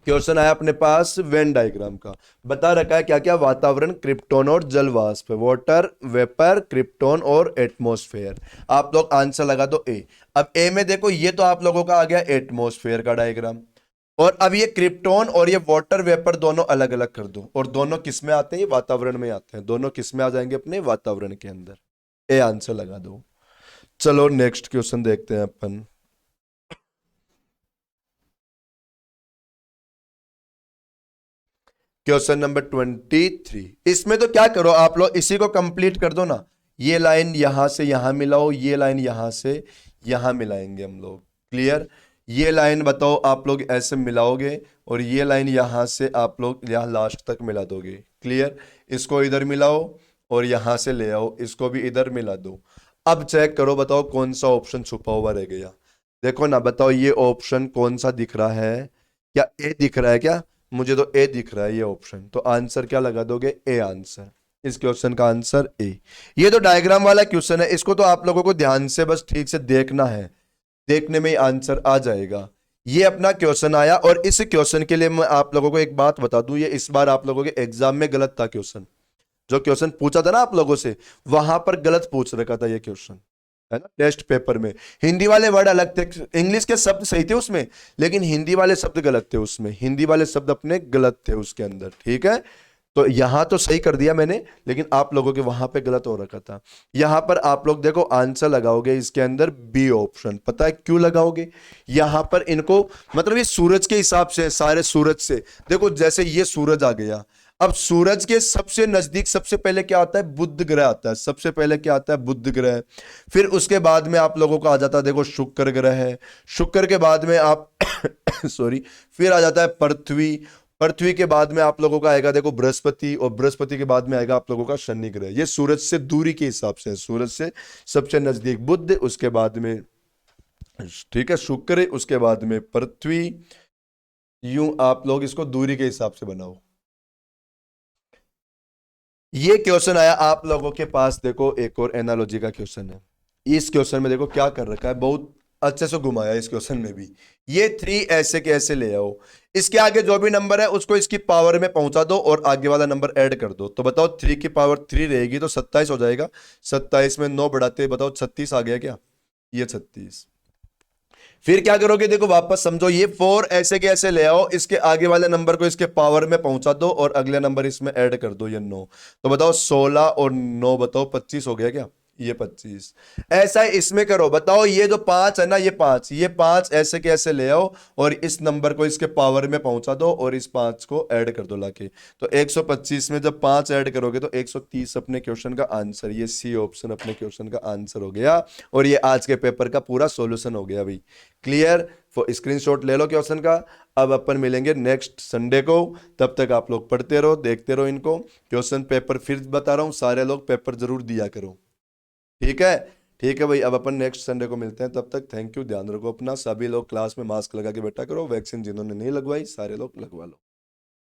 क्वेश्चन आया अपने पास वेन डायग्राम का। बता रखा है क्या क्या, वातावरण, क्रिप्टोन और जल वाष्प, वाटर वेपर, क्रिप्टोन और एटमॉस्फेयर। आप लोग आंसर लगा दो ए। अब ए में देखो ये तो आप लोगों का आ गया एटमॉस्फेयर का डायग्राम, और अब ये क्रिप्टोन और ये वाटर वेपर दोनों अलग अलग कर दो, और दोनों किस में आते हैं, ये वातावरण में आते हैं, दोनों किस में आ जाएंगे अपने वातावरण के अंदर। ए आंसर लगा दो। चलो नेक्स्ट क्वेश्चन देखते हैं अपन। Question number 23। इसमें तो क्या करो आप लोग, इसी को कंप्लीट कर दो ना, ये लाइन यहां से यहां मिलाओ, ये लाइन यहां से यहां मिलाएंगे हम लोग। क्लियर, ये लाइन बताओ आप लोग ऐसे मिलाओगे, और ये लाइन यहां से आप लोग यहां लास्ट तक मिला दोगे। क्लियर, इसको इधर मिलाओ और यहां से ले आओ, इसको भी इधर मिला दो। अब चेक करो, बताओ कौन सा ऑप्शन छुपा हुआ रह गया। देखो ना, बताओ ये ऑप्शन कौन सा दिख रहा है, क्या ए दिख रहा है क्या, मुझे तो ए दिख रहा है ये ऑप्शन, तो आंसर क्या लगा दोगे, ए आंसर। इस क्वेश्चन का आंसर ए। ये तो डायग्राम वाला क्वेश्चन है, इसको तो आप लोगों को ध्यान से बस ठीक से देखना है, देखने में ही आंसर आ जाएगा। ये अपना क्वेश्चन आया, और इस क्वेश्चन के लिए मैं आप लोगों को एक बात बता दूं, ये इस बार आप लोगों के एग्जाम में गलत था क्वेश्चन। जो क्वेश्चन पूछा था ना आप लोगों से, वहां पर गलत पूछ रखा था ये क्वेश्चन, है ना। टेस्ट पेपर में हिंदी वाले वर्ड अलग थे, इंग्लिश के शब्द सही थे उसमें, लेकिन हिंदी वाले शब्द गलत थे उसमें, हिंदी वाले शब्द अपने गलत थे उसके अंदर, ठीक है। तो यहां तो सही कर दिया मैंने, लेकिन आप लोगों के वहां पे गलत हो रखा था। यहां पर आप लोग देखो आंसर लगाओगे इसके अंदर बी ऑप्शन। पता है क्यों लगाओगे, यहां पर इनको मतलब ये सूरज के हिसाब से, सारे सूरज से देखो, जैसे ये सूरज आ गया, अब सूरज के सबसे नजदीक सबसे पहले क्या आता है, बुध ग्रह आता है, सबसे पहले क्या आता है, बुध ग्रह। फिर उसके बाद में आप लोगों को आ जाता है देखो शुक्र ग्रह है, शुक्र के बाद में आप सॉरी, फिर आ जाता है पृथ्वी, पृथ्वी के बाद में आप लोगों का आएगा देखो बृहस्पति, और बृहस्पति के बाद में आएगा आप लोगों का शनि ग्रह। ये सूरज से दूरी के हिसाब से, सूरज से सबसे नजदीक बुध, उसके बाद में ठीक है शुक्र, उसके बाद में पृथ्वी, यूं आप लोग इसको दूरी के हिसाब से बनाओ। ये क्वेश्चन आया आप लोगों के पास, देखो एक और एनालॉजी का क्वेश्चन है। इस क्वेश्चन में देखो क्या कर रखा है, बहुत अच्छे से घुमाया इस क्वेश्चन में भी। ये 3 ऐसे के ऐसे ले आओ, इसके आगे जो भी नंबर है उसको इसकी पावर में पहुंचा दो और आगे वाला नंबर ऐड कर दो। तो बताओ 3 की पावर 3 रहेगी तो 27 हो जाएगा, 27 में 9 बढ़ाते बताओ 36 आ गया क्या, ये 36। फिर क्या करोगे, देखो वापस समझो, ये 4 ऐसे के ऐसे ले आओ, इसके आगे वाले नंबर को इसके पावर में पहुंचा दो और अगले नंबर इसमें ऐड कर दो, ये 9। तो बताओ 16 और 9 बताओ 25 हो गया क्या, ये 25। ऐसा ही इसमें करो, बताओ ये जो 5 है ना, ये पांच ऐसे के ऐसे ले आओ और इस नंबर को इसके पावर में पहुंचा दो और इस 5 को ऐड कर दो लाके। तो 125 में जब 5 ऐड करोगे तो 130 अपने क्वेश्चन का आंसर, ये सी ऑप्शन अपने क्वेश्चन का आंसर हो गया। और ये आज के पेपर का पूरा सॉल्यूशन हो गया भाई। क्लियर? स्क्रीनशॉट ले लो क्वेश्चन का। अब अपन मिलेंगे नेक्स्ट संडे को, तब तक आप लोग पढ़ते रहो, देखते रहो इनको। क्वेश्चन पेपर फिर बता रहा हूँ, सारे लोग पेपर जरूर दिया करो। ठीक है? ठीक है भाई, अब अपन नेक्स्ट संडे को मिलते हैं, तब तक थैंक यू, ध्यान रखो अपना। सभी लोग क्लास में मास्क लगा के बैठा करो, वैक्सीन जिन्होंने नहीं लगवाई सारे लोग लगवा लो।